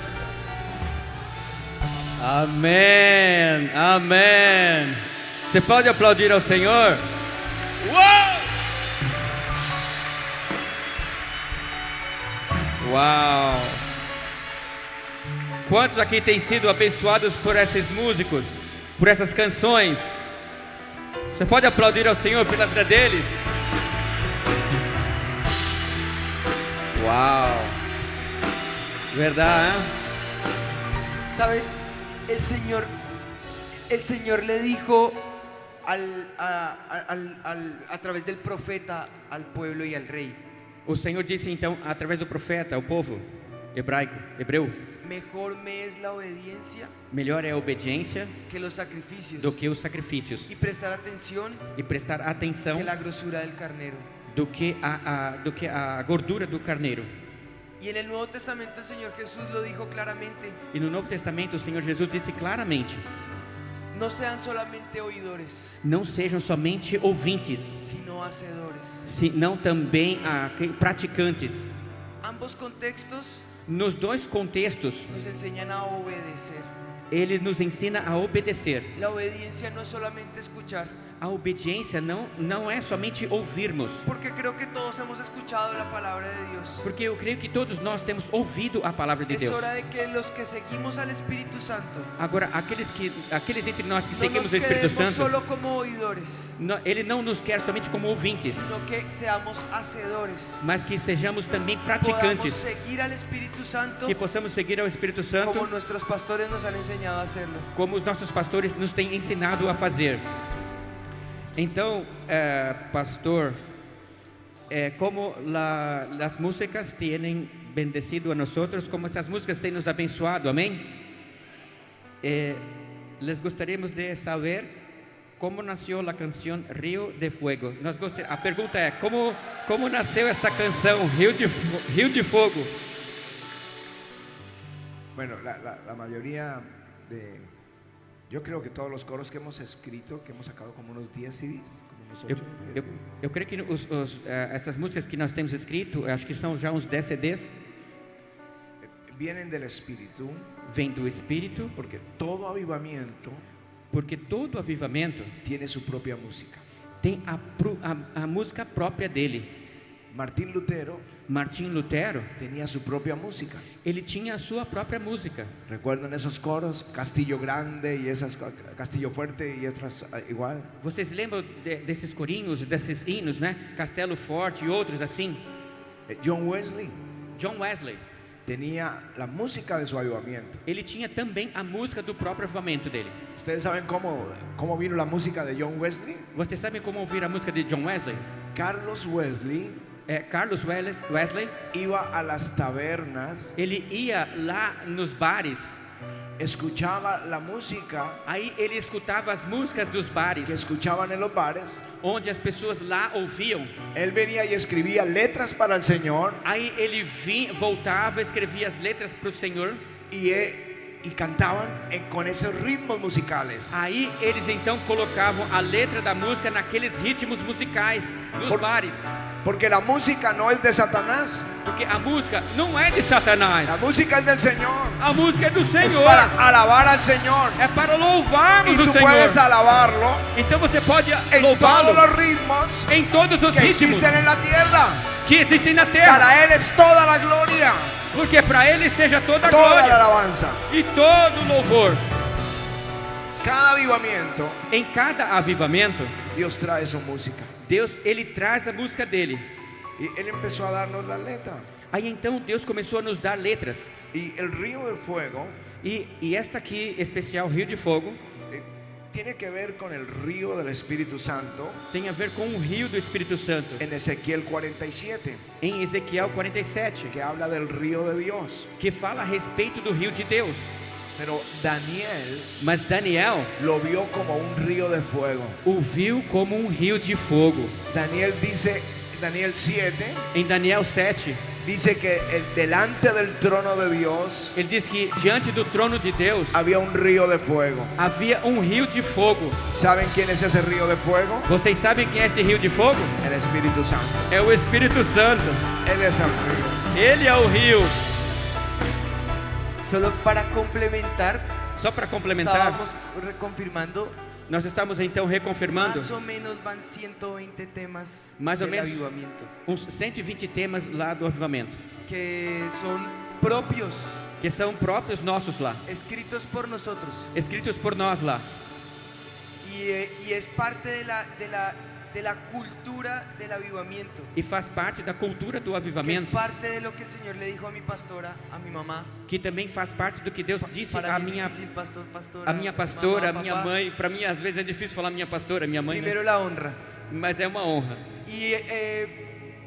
Amém, amém. Você pode aplaudir ao Senhor? Uau! Quantos aqui têm sido abençoados por esses músicos, por essas canções? Você pode aplaudir ao Senhor pela vida deles? Uau! Verdade, hein? ¿Sabes? El Señor le dijo a través del profeta al pueblo y al rey: O Senhor disse então, através do profeta, ao povo hebreu, mejor me es la obediencia melhor é a obediência que los sacrificios, do que os sacrifícios, y prestar atención e prestar atenção que la grosura del carnero. do que a gordura do carneiro. Y en el Nuevo Testamento el Señor Jesús lo dijo claramente: E no Novo Testamento o Senhor Jesus disse claramente: no sean solamente oidores, não sejam somente ouvintes, sino hacedores. senão também praticantes. Ambos contextos Nos dois contextos, nos enseñan a obedecer. ele nos ensina a obedecer. La obediencia no es solamente escuchar, A obediência não é somente ouvirmos, porque creo que todos hemos escuchado la palabra de Dios. porque eu creio que todos nós temos ouvido a palavra de Es Deus. hora de que los que seguimos al Espíritu Santo Agora, aqueles entre nós que no seguimos nos o Espírito quedemos Santo, solo como oidores, Ele não nos quer somente como ouvintes, sino que seamos hacedores. mas que sejamos também Podamos praticantes, seguir al Espíritu Santo que possamos seguir ao Espírito Santo como nuestros pastores nos han enseñado a hacerlo. como os nossos pastores nos têm ensinado a fazer. Então, pastor, como as músicas têm bendecido a nós, como essas músicas têm nos abençoado, amém? Les gostaríamos de saber como nasceu a canção Rio de Fuego. A pergunta é: como nasceu esta canção Rio de Fogo? Bueno, la mayoría de... Yo creo que todos los coros que hemos escrito, que hemos sacado como unos 10 CDs, como unos 8, 10 CDs. Eu creio que essas músicas que nós temos escrito, acho que são já uns 10 CDs, Vienen del Espíritu, vem do Espírito, porque todo avivamiento porque todo avivamento tiene su propia música. tem a música própria dele. Martín Lutero Martim Lutero, tenía su propia música. ele tinha a sua própria música. ¿Recuerdan esos coros? Castillo Grande y esas, Castillo Fuerte y otras igual. Vocês lembram desses corinhos, desses hinos, né? Castelo Forte e outros assim? John Wesley John Wesley, tenía la música de su avivamiento. ele tinha também a música do próprio avivamento dele. ¿Ustedes saben cómo vino la música de John Wesley? Vocês sabem como ouvir a música de John Wesley? Carlos Wesley Carlos Wesley, iba a las tabernas, ele ia lá nos bares, escuchaba la música aí ele escutava as músicas dos bares, que escuchaban en los bares. onde as pessoas lá ouviam. Él venía y escribía letras para el Señor Aí ele voltava, escrevia as letras para o Senhor. y cantaban con esos ritmos musicales. Aí eles então colocavam a letra da música naqueles ritmos musicais dos bares. Porque la música no es de Satanás, Porque a música não é de Satanás. la música es del Señor. A música é do Es Senhor. para alabar al Señor. É para louvarmos Y o tú puedes Senhor. alabarlo Então você pode en louvá-lo todos los ritmos em todos os que ritmos existen en la tierra. que existem na terra. Para Él es toda la gloria, Porque para Ele seja toda a toda la glória alabanza. e todo o louvor. Cada avivamiento, Em cada avivamento, Dios trae su música. Deus ele traz a música dele. Y Él empezó a darnos la letra. Aí então Deus começou a nos dar letras. Y el río de fuego E esta aqui, especial Rio de Fogo, tiene que ver con el río del Espíritu Santo tem a ver com o rio do Espírito Santo. en Ezequiel 47, Em Ezequiel 47, que habla del río de Dios. que fala a respeito do rio de Deus. Pero Daniel Mas Daniel lo vio como un río de fuego. o viu como um rio de fogo. Daniel dice, Daniel 7, Em Daniel 7, dice que delante del trono de Dios ele diz que diante do trono de Deus había un río de fuego. havia um rio de fogo. ¿Saben quién es ese río de fuego? Vocês sabem quem é este rio de fogo? El Espíritu Santo. É o Espírito Santo. Él es el río. Ele é o rio. Solo para complementar, Só para complementar, estábamos reconfirmando, nós estamos então reconfirmando más o menos van 120 temas Mais ou del menos. avivamiento, uns 120 temas lá do avivamento, que son propios, que são próprios nossos lá, escritos por nosotros, escritos por nós lá. y es parte de la cultura del avivamiento, E faz parte da cultura do que es avivamento, parte de lo que el Señor le dijo a mi pastora, a mi mamá. que também faz parte do que Deus disse Para à mí es minha difícil, pastora, a minha pastora, a mamá, minha papá. mãe. Para mim às vezes é difícil falar minha pastora, minha mãe, né? Primero la honra. Mas é uma honra. Y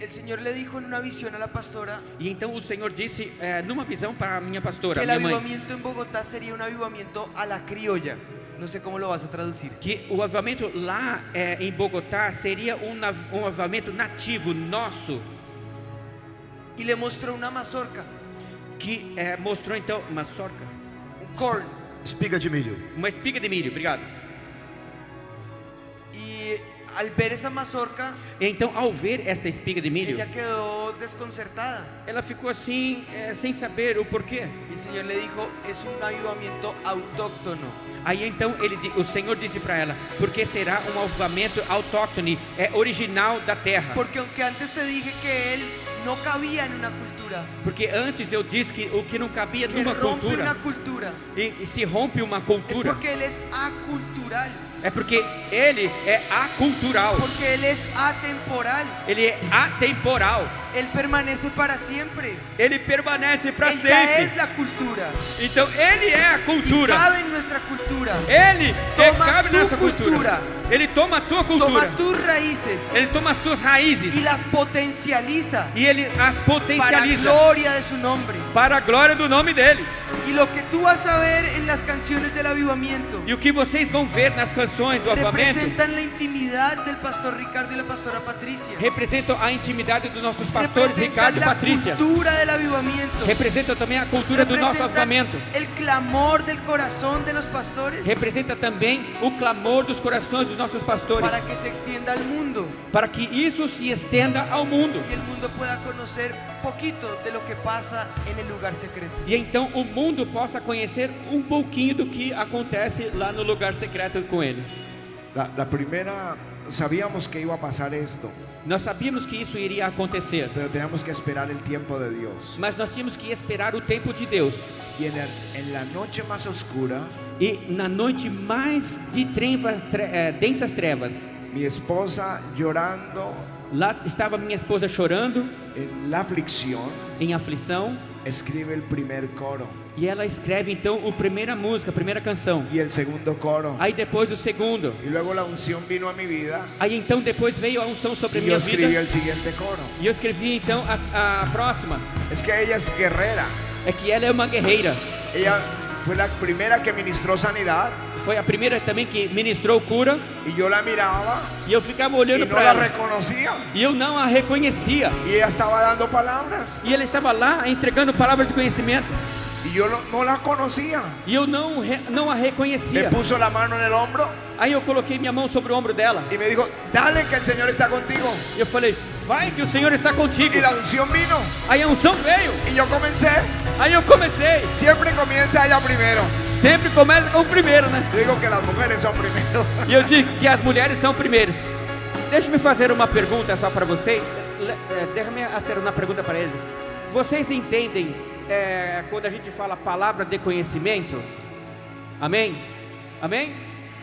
el Señor le dijo en una visión a la pastora E então o Senhor disse numa visão para a minha pastora, que a el minha mãe, avivamiento en Bogotá sería un avivamiento a la criolla. No sé cómo lo vas a traducir. que o avivamento lá em Bogotá seria um avivamento nativo nosso, Y le mostró una mazorca, que mostrou então uma sorca, un corn. Espiga de milho. uma espiga de milho, obrigado. Y al ver esa mazorca, E então ao ver esta espiga de milho, ella quedó desconcertada. ela ficou assim, sem saber o porquê. Y el Señor le dijo, es un avivamiento autóctono. Aí então o Senhor disse para ela, porque será um avivamento autóctone, original da terra. Porque aunque antes te dije que Él no cabía en una cultura, Porque antes eu disse que o que não cabia que numa rompe cultura, una cultura, e se rompe uma es cultura, porque Él es acultural, é porque ele é acultural, porque Él es atemporal, ele é atemporal, Él permanece para siempre. ele permanece para Él ya sempre. es la cultura. Então ele é a Y cultura. cabe en nuestra cultura. Ele Toma cabe tu nessa cultura. cultura. Ele toma a tua Toma cultura. tus raíces Ele toma as tuas raízes y las potencializa e ele as para potencializa gloria de su nombre. para a glória do nome dele. Y lo que tú vas a ver en las canciones del avivamiento E o que vocês vão ver nas canções do avivamento representan la intimidad del pastor Ricardo y la pastora Patricia. representam a intimidade dos nossos pastores Representan Ricardo e la Patrícia. cultura del avivamiento. Representa também a cultura do nosso Representan avivamento. el clamor del corazón de los pastores Representa também o clamor dos corações dos nossos pastores, para que se extienda al mundo para que isso se estenda ao mundo. y el mundo pueda conocer poquito de lo que pasa en el lugar secreto. E então o mundo possa conhecer um pouquinho do que acontece lá no lugar secreto com ele. La primera, sabíamos que iba a pasar esto, Nós sabíamos que isso iria acontecer, pero teníamos que esperar el tiempo de Dios. mas nós tínhamos que esperar o tempo de Deus. Y en la noche más oscura, E na noite mais de densas trevas, mi esposa llorando lá estava minha esposa chorando, en la aflicción, em aflição, escribe el primer coro e ela escreve então a primeira música, a primeira canção. y el segundo coro. Aí depois o segundo. Y luego la unción vino a mi vida Aí então depois veio a unção sobre a y yo minha escribí vida. el siguiente coro. E eu escrevi então a próxima. Es que ella es guerrera. É que ela é uma guerreira. Ella fue la primera que ministró sanidad Foi a primeira também que ministrou cura. y yo la miraba E eu ficava y olhando no para la ela. reconocía. E eu não a reconhecia. Y ella estaba dando palabras E ela estava lá entregando palavras de conhecimento. y yo no la conocía. E eu não a Me reconhecia. puso la mano en el hombro Aí eu coloquei minha mão sobre o ombro dela. y me dijo, dale que el Señor está contigo. E eu falei, vai que o Senhor está contigo. Y la unción vino Aí a unção veio. y yo comencé. Aí eu comecei. Siempre comienza ella primero. Sempre começa com o primeiro, né? Yo digo que las mujeres son primero. E eu digo que as mulheres são primeiras. Deixa-me fazer uma pergunta só para vocês. Deixa-me fazer uma pergunta para eles. Vocês entendem quando a gente fala palavra de conhecimento? Amém? Amém?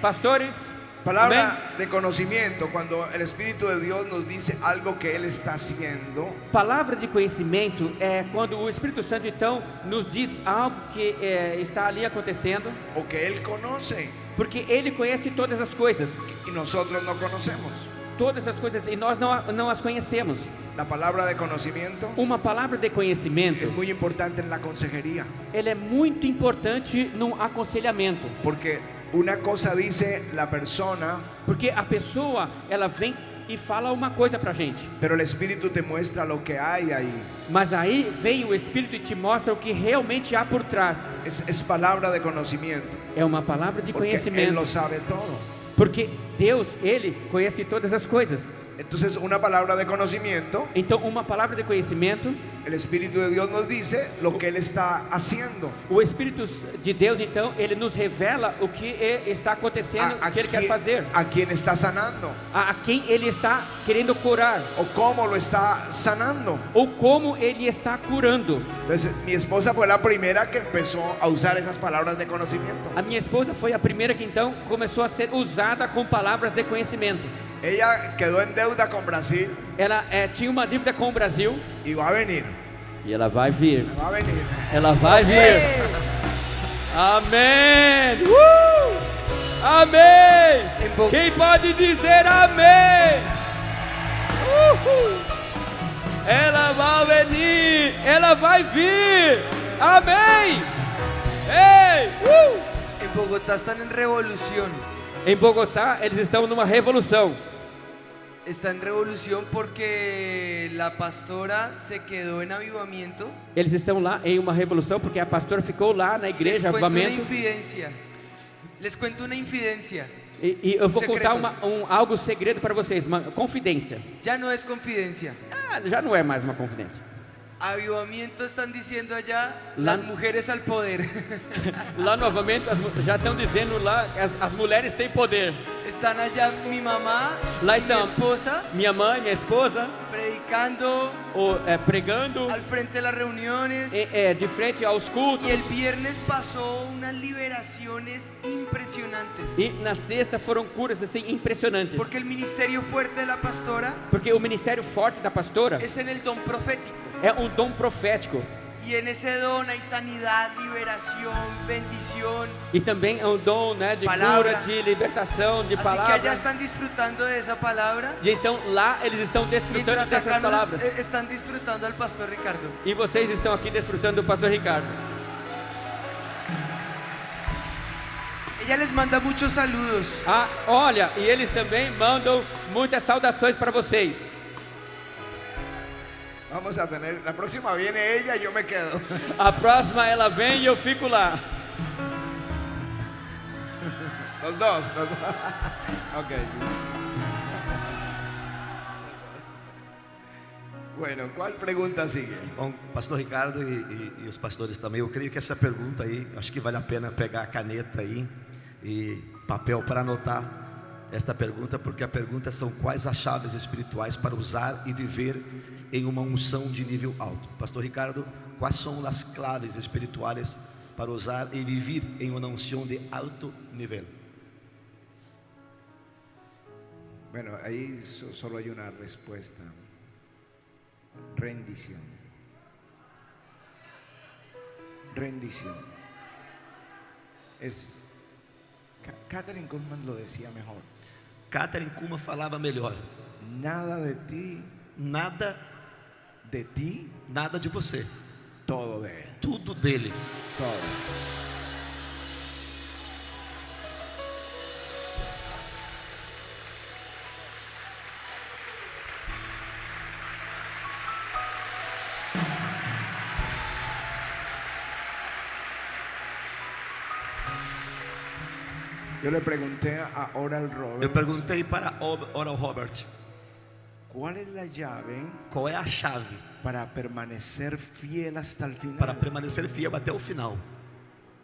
Pastores? Palabra Amém? de conocimiento, cuando el Espíritu de Dios nos dice algo que Él está haciendo, Palavra de conhecimento é quando o Espírito Santo então nos diz algo que está ali acontecendo, o que Él conoce porque Ele conhece todas as coisas. y nosotros no conocemos. Todas as coisas e nós não as conhecemos. La palabra de conocimiento Uma palavra de conhecimento, es muy importante en la consejería, ela é muito importante no aconselhamento, porque una cosa dice la persona, porque a pessoa ela vem e fala uma coisa pra gente, pero el Espíritu te muestra lo que hay ahí. mas aí vem o Espírito e te mostra o que realmente há por trás. Es palabra de conocimiento, É uma palavra de porque Él conhecimento, lo sabe todo. porque Deus, Ele conhece todas as coisas. Entonces, una palabra de conocimiento, Então, uma palavra de conhecimento, el Espíritu de Dios nos dice lo que Él está haciendo. o Espírito de Deus, então, Ele nos revela o que está acontecendo, o que Ele quer fazer, a quien está sanando, a quem Ele está querendo curar, o cómo lo está sanando. ou como Ele está curando. Entonces, mi esposa fue la primera que empezó a usar esas palabras de conocimiento. A minha esposa foi a primeira que então começou a ser usada com palavras de conhecimento. Ella quedó en deuda con Brasil Ela tinha uma dívida com o Brasil y va a venir. e ela vai vir. Va a venir. Ela vai vir. Amém. Amém. Quem pode dizer amém? Ela vai venir. Ela vai vir. Amém. Ei. En Bogotá están en revolución. Em Bogotá, eles estão numa revolução. Está en revolución porque la pastora se quedó en avivamiento. Eles estão lá em uma revolução porque a pastora ficou lá na Les igreja, cuento una avivamento. infidencia. Les cuento una infidencia. E eu vou Secreto. contar algo segredo para vocês, uma confidência. Ya no es confidencia. Já não é mais uma confidência. Avivamiento están diciendo allá La- las mujeres al poder. Lá no avivamento já estão dizendo lá as mulheres têm poder. Están allá mi mamá Lá y mi estão esposa minha mãe, minha esposa, predicando pregando al frente de las reuniones. de frente aos cultos. Y el viernes pasó unas liberaciones impresionantes. E na sexta foram curas assim impressionantes. Porque el ministerio fuerte de la pastora Porque o ministério forte da pastora es en el don profético. é um dom profético. Y en ese don hay sanidad, liberación, bendición. E também é um dom, né, de Palavra. cura, de libertação, de Así que allá palavra. están disfrutando de esa palabra. E então lá eles estão desfrutando Mientras dessas acá palavras. están disfrutando al pastor Ricardo. E vocês estão aqui desfrutando do pastor Ricardo. Ella les manda muchos saludos. Ah, olha, e eles também mandam muitas saudações para vocês. Vamos a tener, la próxima viene ella y yo me quedo. A próxima ela vem e eu fico lá. Los dos. Ok. Bueno, ¿cuál pregunta sigue? Bom, pastor Ricardo e os pastores também, eu creio que essa pergunta aí, acho que vale a pena pegar a caneta aí e papel para anotar. esta pergunta porque a pergunta são quais as chaves espirituais para usar e viver em uma unção de nível alto. Pastor Ricardo, quais são as claves espirituais para usar e viver em uma unção de alto nível? Bueno, ahí solo hay una respuesta. Rendición. Rendición. Catherine Kuhlman lo decía mejor. Catherine Kuhlman falava melhor. Nada de ti, Nada de ti, nada de você, todo de él. tudo dele. Todo. Yo le pregunté a Oral Roberts. Eu perguntei para Oral Robert, ¿Cuál es la llave qual é a chave para permanecer fiel hasta el final? para permanecer fiel até o final.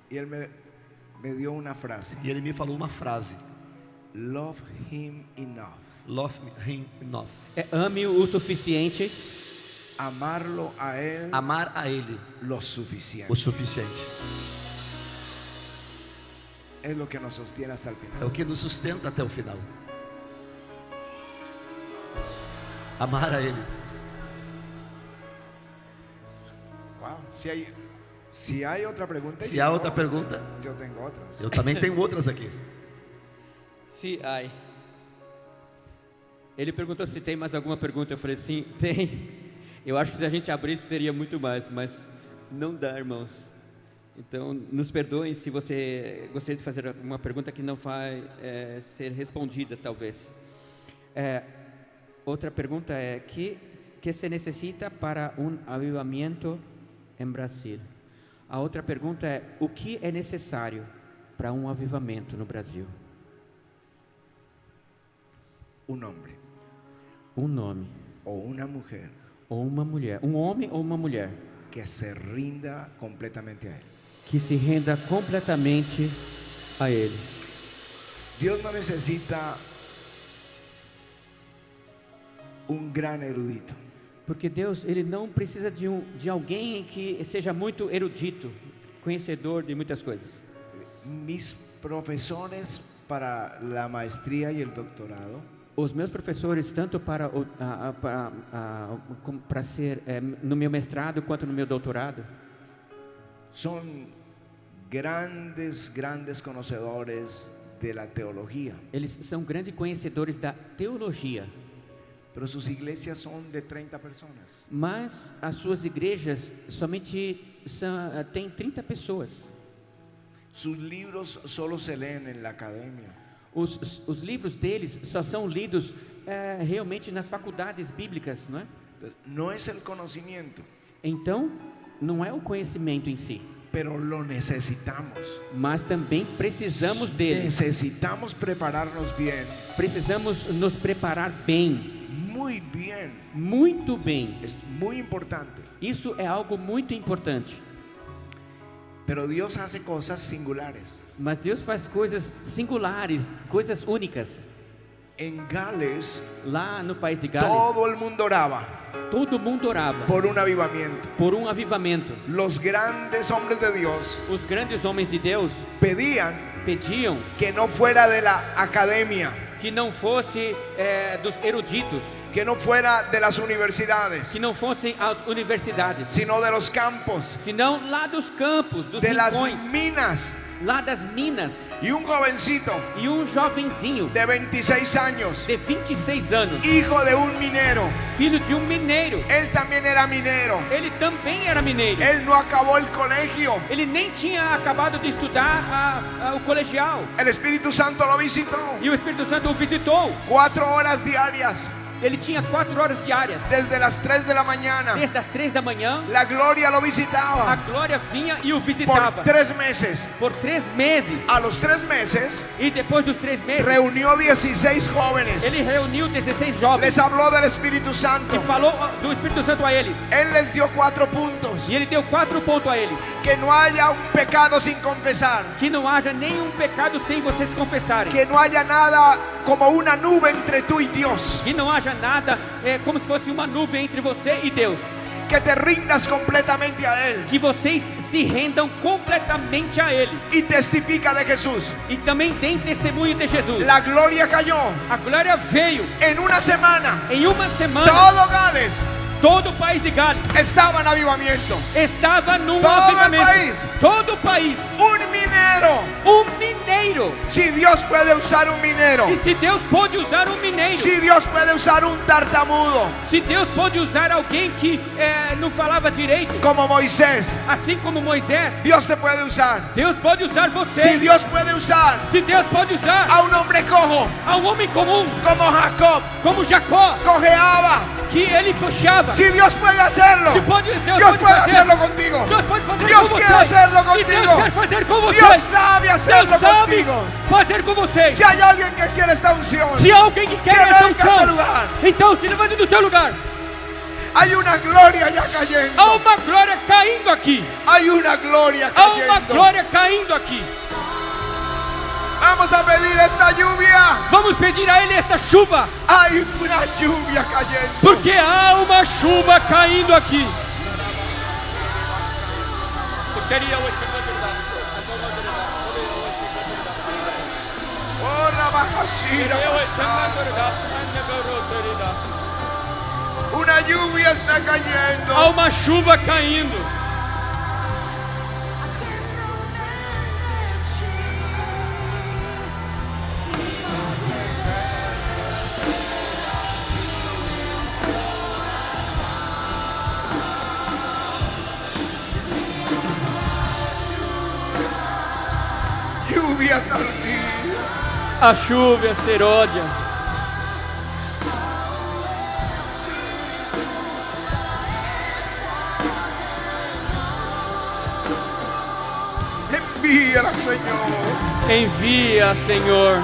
Y él me dio una frase. E ele me falou uma frase: Love him enough. Love him enough. Ame-o o suficiente, Amarlo a él Amar a ele lo suficiente. o suficiente. Es lo que nos sostiene hasta el É final. o que nos sustenta até o final. Amar a ele. Wow. Si hay otra pregunta, y Se há no, outra pergunta, yo tengo otras. eu também tenho outras aqui. se ai. Ele perguntou se tem mais alguma pergunta. Eu falei, sim, tem. Eu acho que se a gente abrisse teria muito mais, mas não dá, irmãos. Então, nos perdoem se você gostaria de fazer uma pergunta que não vai ser respondida, talvez. Outra pergunta é: que se necessita para um avivamento em Brasil? A outra pergunta é: o que é necessário para um avivamento no Brasil? Un hombre Um nome o una mujer ou uma mulher, um homem ou uma mulher que se rinda completamente a él. que se renda completamente a Ele. Dios no necesita un gran erudito. Porque Deus, Ele não precisa de alguém que seja muito erudito, conhecedor de muitas coisas. Mis profesores para la maestría y el doctorado Os meus professores, tanto para ser no meu mestrado quanto no meu doutorado, son grandes conocedores de la teología, eles são grandes conhecedores da teologia, pero sus iglesias son de 30 personas. mas as suas igrejas somente têm 30 pessoas. Sus libros solo se leen en la academia. Os livros deles só são lidos realmente nas faculdades bíblicas, não é? Entonces, no es el conocimiento, Então, não é o conhecimento em si, pero lo necesitamos. mas também precisamos dele. Necesitamos prepararnos bien, Precisamos nos preparar bem, muy bien. muito bem. Es muy importante. Isso é algo muito importante. Pero Dios hace cosas singulares. Mas Deus faz coisas singulares, coisas únicas. En Gales, Lá no país de Gales, todo el mundo oraba todo mundo orava por un avivamiento. por um avivamento. Los grandes hombres de Dios Os grandes homens de Deus pedían pediam que no fuera de la academia, que não fosse dos eruditos, que no fuera de las universidades, que não fossem às universidades, sino de los campos, senão lá dos campos, dos de las rincões, minas. lá das minas. Y un jovencito E um jovenzinho de 26 años, de 26 anos, hijo de un minero, filho de um mineiro, él también era minero, ele também era mineiro. él no acabó el colegio, Ele nem tinha acabado de estudar o colegial. el Espíritu Santo lo visitó, E o Espírito Santo o visitou. 4 horas diarias, Ele tinha 4 horas diárias. desde las 3 de la mañana, Desde as 3 da manhã, la gloria lo a visitaba glória vinha e o por visitava. 3 meses. Por 3 meses. A los 3 meses E depois dos 3 meses, reunió 16 jóvenes, ele reuniu 16 jovens les habló del Espíritu e Santo, falou do Espírito Santo a eles. él les dio 4 puntos, puntos. E ele deu 4 pontos a eles. Que no haya un pecado sin confesar. Que não haja nenhum pecado sem vocês confessarem. Que no haya nada como una nube entre tú y Dios. Que não haja nada como se fosse uma nuvem entre você e Deus. Que te rindas completamente a Él. Que vocês se rendam completamente a Ele. Y testifica de Jesús. E também deem testemunho de Jesus. La gloria cayó. A glória veio. En una semana. Em uma semana. Todo Gales. Todo o país de Gales estaba en avivamiento. estava num Todo avivamento. el país. Todo o país. Un minero. Um mineiro. Si Dios puede usar un minero. E se Deus pode usar um mineiro. Si Dios puede usar un tartamudo. Se Deus pode usar alguém que não falava direito. Como Moisés. Assim como Moisés. Dios te puede usar. Deus pode usar você. Si Dios puede usar. Se Deus pode usar A un hombre cojo. a um homem comum. Como Jacob. Como Jacó. Cojeaba. Que ele coxava. Si Dios puede hacerlo. Se pode, Deus Dios pode puede fazer. hacerlo contigo. Deus pode fazer Dios com quiere você. hacerlo E Deus contigo. quer fazer com você. Dios sabe Deus hacerlo sabe contigo. fazer com você. Si hay alguien que quiere esta unción. Se há alguém que quer Que essa venga a este unção, lugar. então se levante do teu lugar. Hay una gloria ya cayendo. Há uma glória caindo aqui. Hay una gloria Há uma cayendo. glória caindo aqui. Vamos a pedir esta lluvia. Vamos pedir a Ele esta chuva, Hay una lluvia cayendo. porque há uma chuva caindo aqui. Oh, Rabajashira, una lluvia está cayendo. Há uma chuva caindo. Lluvia tardía. A chuva, a seródia. Envía, Señor. Envia, Senhor.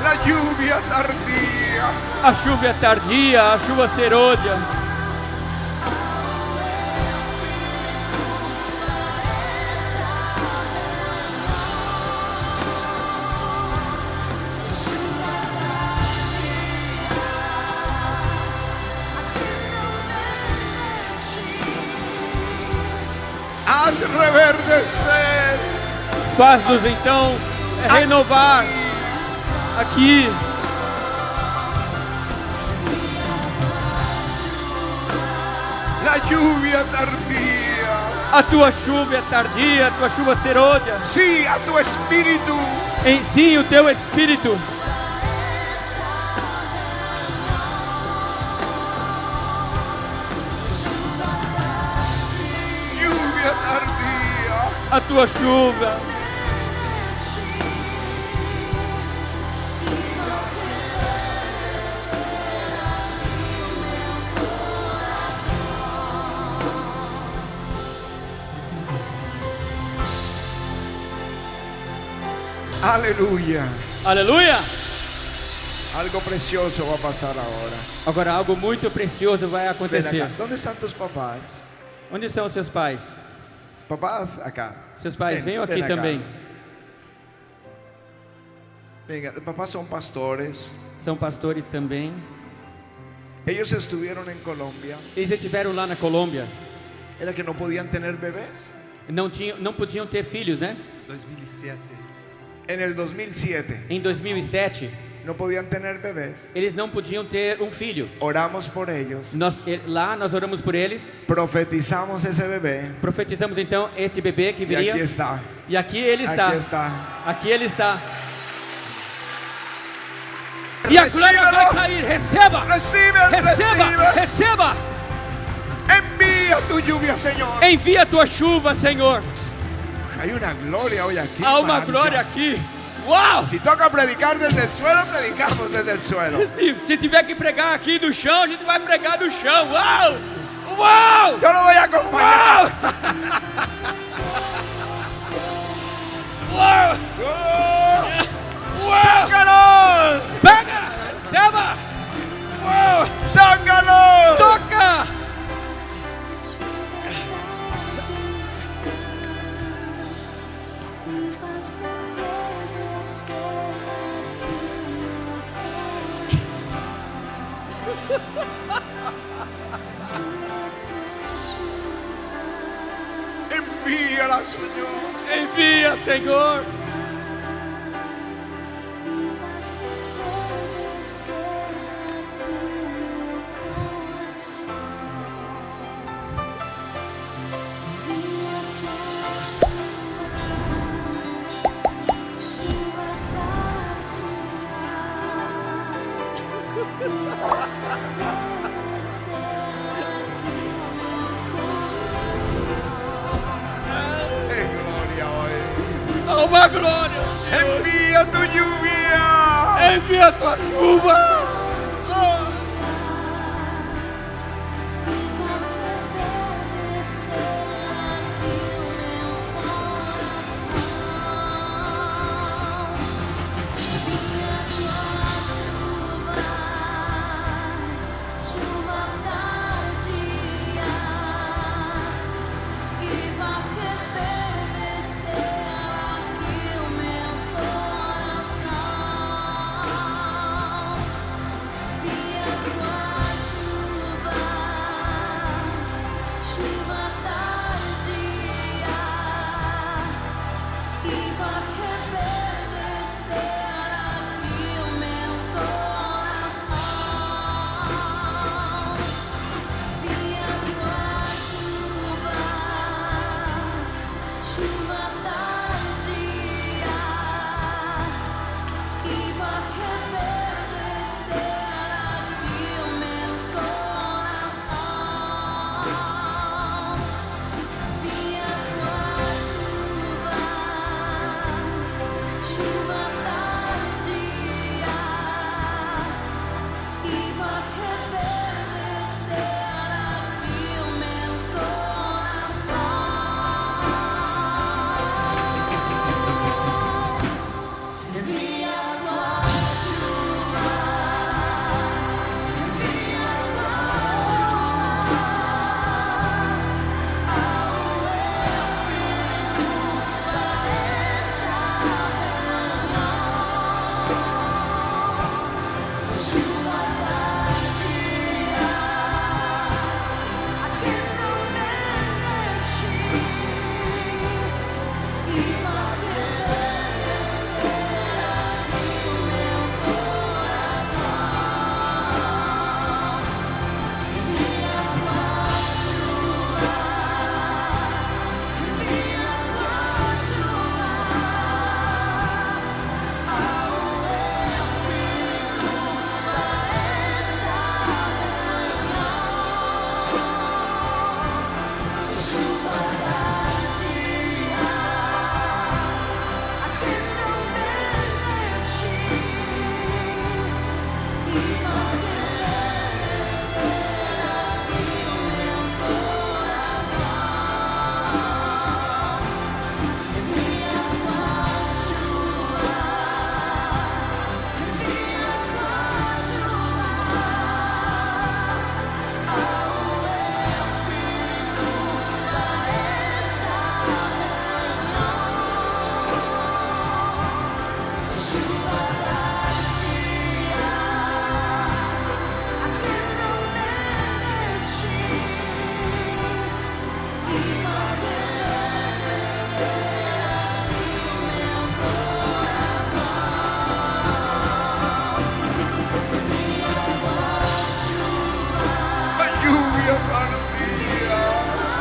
La lluvia tardía. A chuva tardia, a chuva serôdia. Haz reverdecer. Faz-nos então renovar aqui. La lluvia tardía. A tua chuva é tardia, a tua chuva serôdia. Sí, a tu espíritu. Em sim o teu espírito. Lluvia tardía. A tua chuva. Aleluya. Aleluia! Algo precioso va a pasar ahora. Agora algo muito precioso vai Ven acontecer. acá. ¿Dónde están tus papás? Onde são os seus pais? Papás, acá. Seus pais, Ven, venham aqui ven acá. também. Venga, los papás son pastores. São pastores também. Ellos estuvieron en Colombia. Eles estiveram lá na Colômbia. Era que no podían tener bebés. Não podiam ter filhos, né? 2007. En el 2007 Em 2007, no podían tener bebés. eles não podiam ter um filho. Oramos por ellos. Lá nós oramos por eles. Profetizamos ese bebé. Profetizamos então esse bebê que Y viria. aquí está. E aqui ele está. Aquí está. Aqui ele está. E a glória vai cair. Receba! Recibe, Receba! recibe. Receba! Envía tu lluvia, Señor. Envia a tua chuva, Senhor. Hay una gloria hoy aquí. Há uma maravillosa. glória aqui Uau! Si toca predicar desde el suelo, predicamos desde el suelo. Se tiver que pregar aqui do chão, a gente vai pregar do chão. Uau! Uau! Yo lo voy a acompañar. Uau! Uau! ¡Tócanos! Pega! Selva! Uau! ¡Tócanos! Toca! Envíala, Señor. Envia, Senhor. ¡Qué gloria hoy! Dá uma glória, Senhor. ¡Envía tu lluvia! Envia a tua chuva.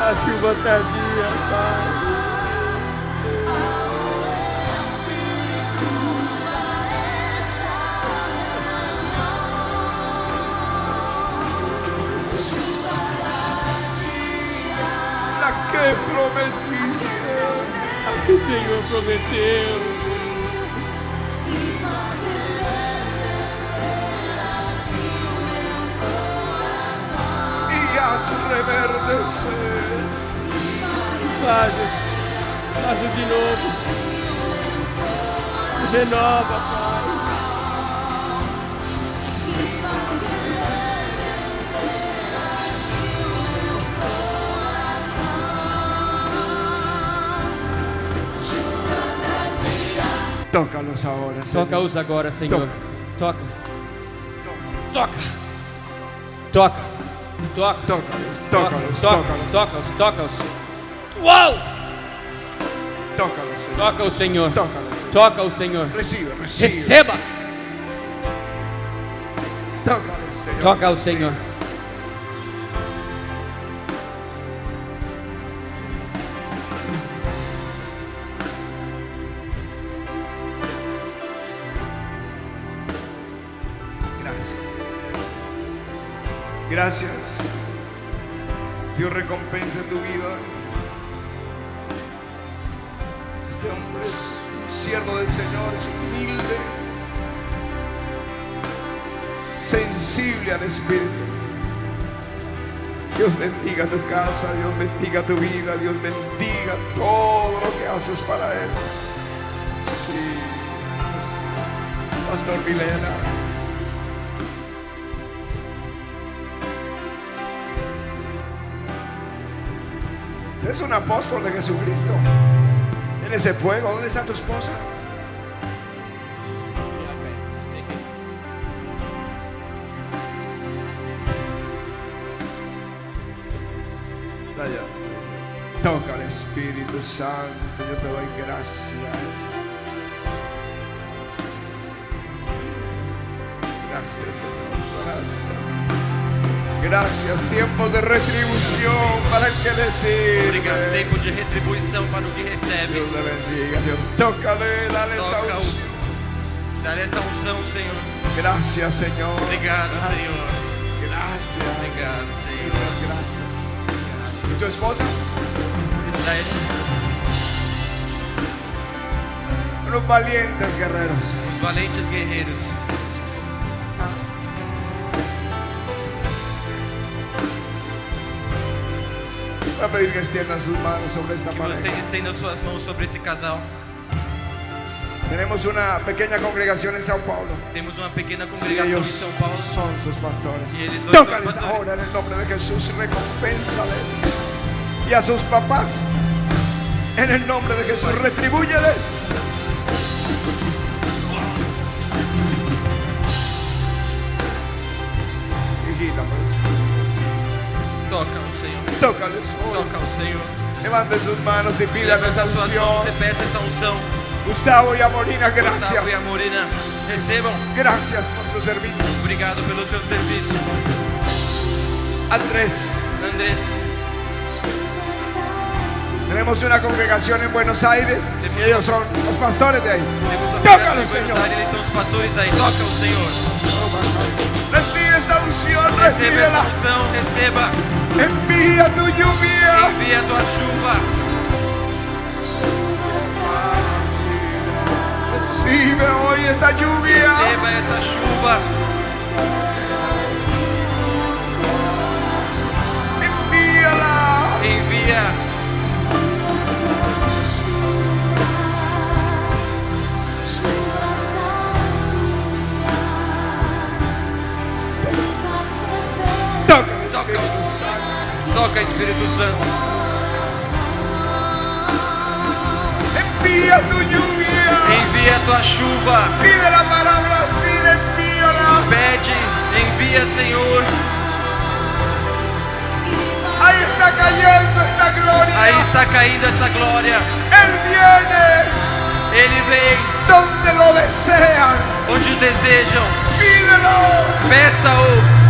A chuva tardia, Pai. La que prometiste, O Senhor prometeu. reverdecer. Faz de novo. Renova, Pai. Tócalos ahora, Señor. Toca-os agora, Senhor. Toca. Toca. Toca. Toca. Tócalos, tócalos, tócalos. Toca-os. Uau! Tócalos, Señor. Toca o Senhor. Tócalos. Toca o Senhor. Recibe, recibe. Receba. Tócalos, Señor. Toca ao Senhor. Gracias. Gracias. Dios recompensa tu vida. Este hombre es un siervo del Señor, es humilde, sensible al Espíritu. Dios bendiga tu casa, Dios bendiga tu vida, Dios bendiga todo lo que haces para Él. Sí. Pastor Milena. Usted es un apóstol de Jesucristo. En ese fuego, ¿dónde está tu esposa? Allá. Toca al Espíritu Santo, yo te doy gracias. Gracias, Señor, gracias. Gracias, tiempo de retribución para el que le sirve. Obrigado, tempo de retribuição para o que recebe. Dios le bendiga, Dios. Tócale, dale esa Toca-o. unción. Dar essa unção, Senhor. Gracias, Señor. Obrigado, Senhor. Gracias. Obrigado, Senhor. Muchas gracias. ¿Y tu esposa? Israel, Unos valientes guerreros. os valentes guerreiros. Voy a pedir que extiendan sus manos sobre esta Que pareja. vocês estendam suas mãos sobre esse casal. Tenemos una pequeña congregación en Sao Paulo. Temos uma pequena Y congregação ellos em São Paulo. son sus pastores. Y ellos dos son Tócales pastores. ahora en el nombre de Jesús, recompénsales. Y a sus papás, en el nombre de Jesús, retribúyeles. Hijita, pues, Toca-o, Senhor. tócales hoy. Toca-o, Senhor. Levanten sus manos y pidan Levanta esa suas mãos unción. e peça essa unção. Gustavo y Amorina, gracias. Gustavo e a Morena, recebam. Gracias por su servicio. Obrigado pelo seu serviço. Andrés, Andrés, tenemos una congregación en Buenos Aires y ellos son los pastores de ahí. temos uma Tócalos, congregação em Señor. Buenos Aires, eles são os pastores daí. Toca-o, Senhor. Recibe esta unción, Receba essa recíbela. unção, receba. Envía tu lluvia. Envia a tua chuva. Recibe hoy esa lluvia. Receba essa chuva. Envíala. Envia. Tócales. Toca, Espírito Santo. Envía tu lluvia. Envia a tua chuva. Pide la palabra así, envíala. Pede, envia, Senhor. Ahí está cayendo esta gloria. Aí está caindo essa glória. Él viene Ele vem donde lo desean. onde o desejam. Pídelo. Peça-o.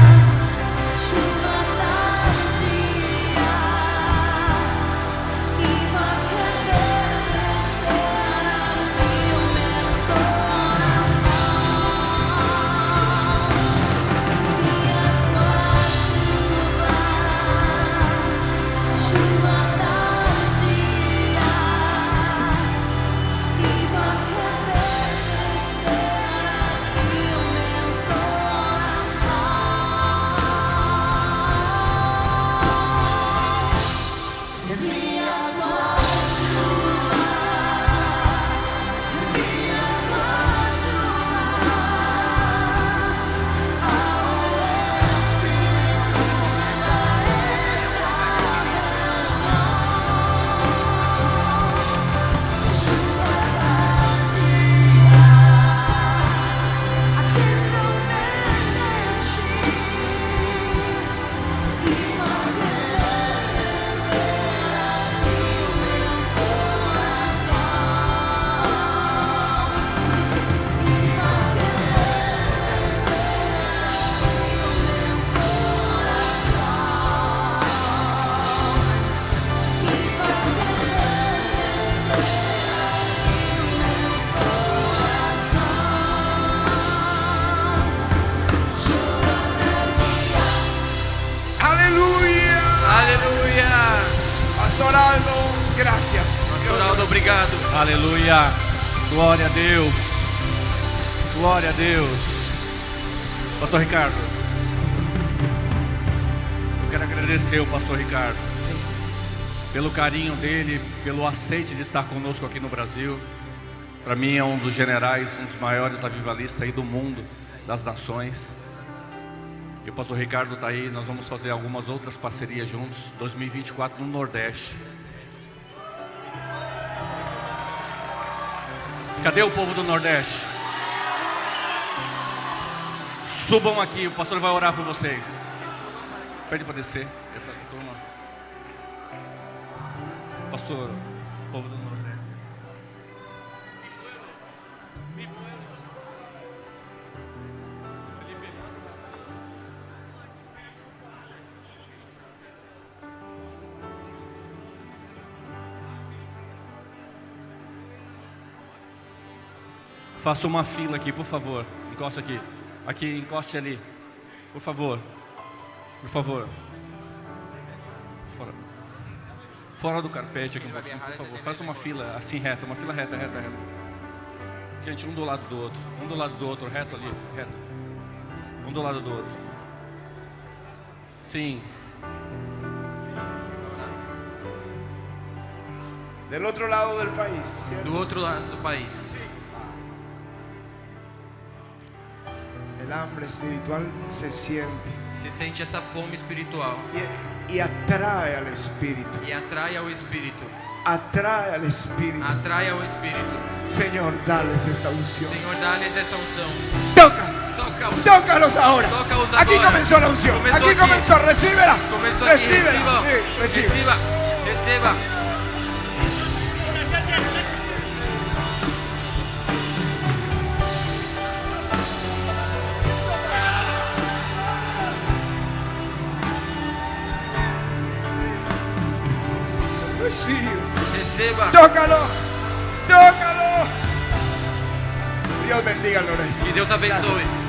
Pastor Aldo, gracias. Pastor Aldo, obrigado. Aleluia. Glória a Deus. Glória a Deus. Pastor Ricardo, eu quero agradecer ao Pastor Ricardo pelo carinho dele, pelo aceite de estar conosco aqui no Brasil. Para mim é um dos generais, um dos maiores avivalistas aí do mundo, das nações. E o Pastor Ricardo está aí, nós vamos fazer algumas outras parcerias juntos, 2024 no Nordeste. Cadê o povo do Nordeste? Subam aqui, o pastor vai orar por vocês. Pede para descer essa turma. Pastor, o povo do Nordeste. Faça uma fila aqui, por favor. Encosta aqui. Aqui, encoste ali. Por favor. Por favor. Fora. Fora do carpete aqui um pouquinho, por favor. Faça uma fila assim reta. Uma fila reta, reta, reta. Gente, um do lado do outro. Um do lado do outro. Reto ali. Reto. Um do lado do outro. Sim. Del otro lado del país. ¿cierto? Do outro lado do país. El hambre espiritual se siente Se sente essa fome espiritual y atrae al espíritu. e atrai ao Espírito. Atrae al espíritu. Atrai ao Espírito. Señor, dales esta unción. Senhor, dá-lhes essa unção. Toca. Toca-os. Tócalos ahora. Tócaos Aquí agora. comenzó la unción. Comenzó Aquí aquí. comenzó. Recíbela. Começou aqui. Recíbela. Sí, recibe. Receba. Receba. Recibe. Receba. Tócalo. Tócalo. Dios bendiga al Noroeste. Que Deus abençoe.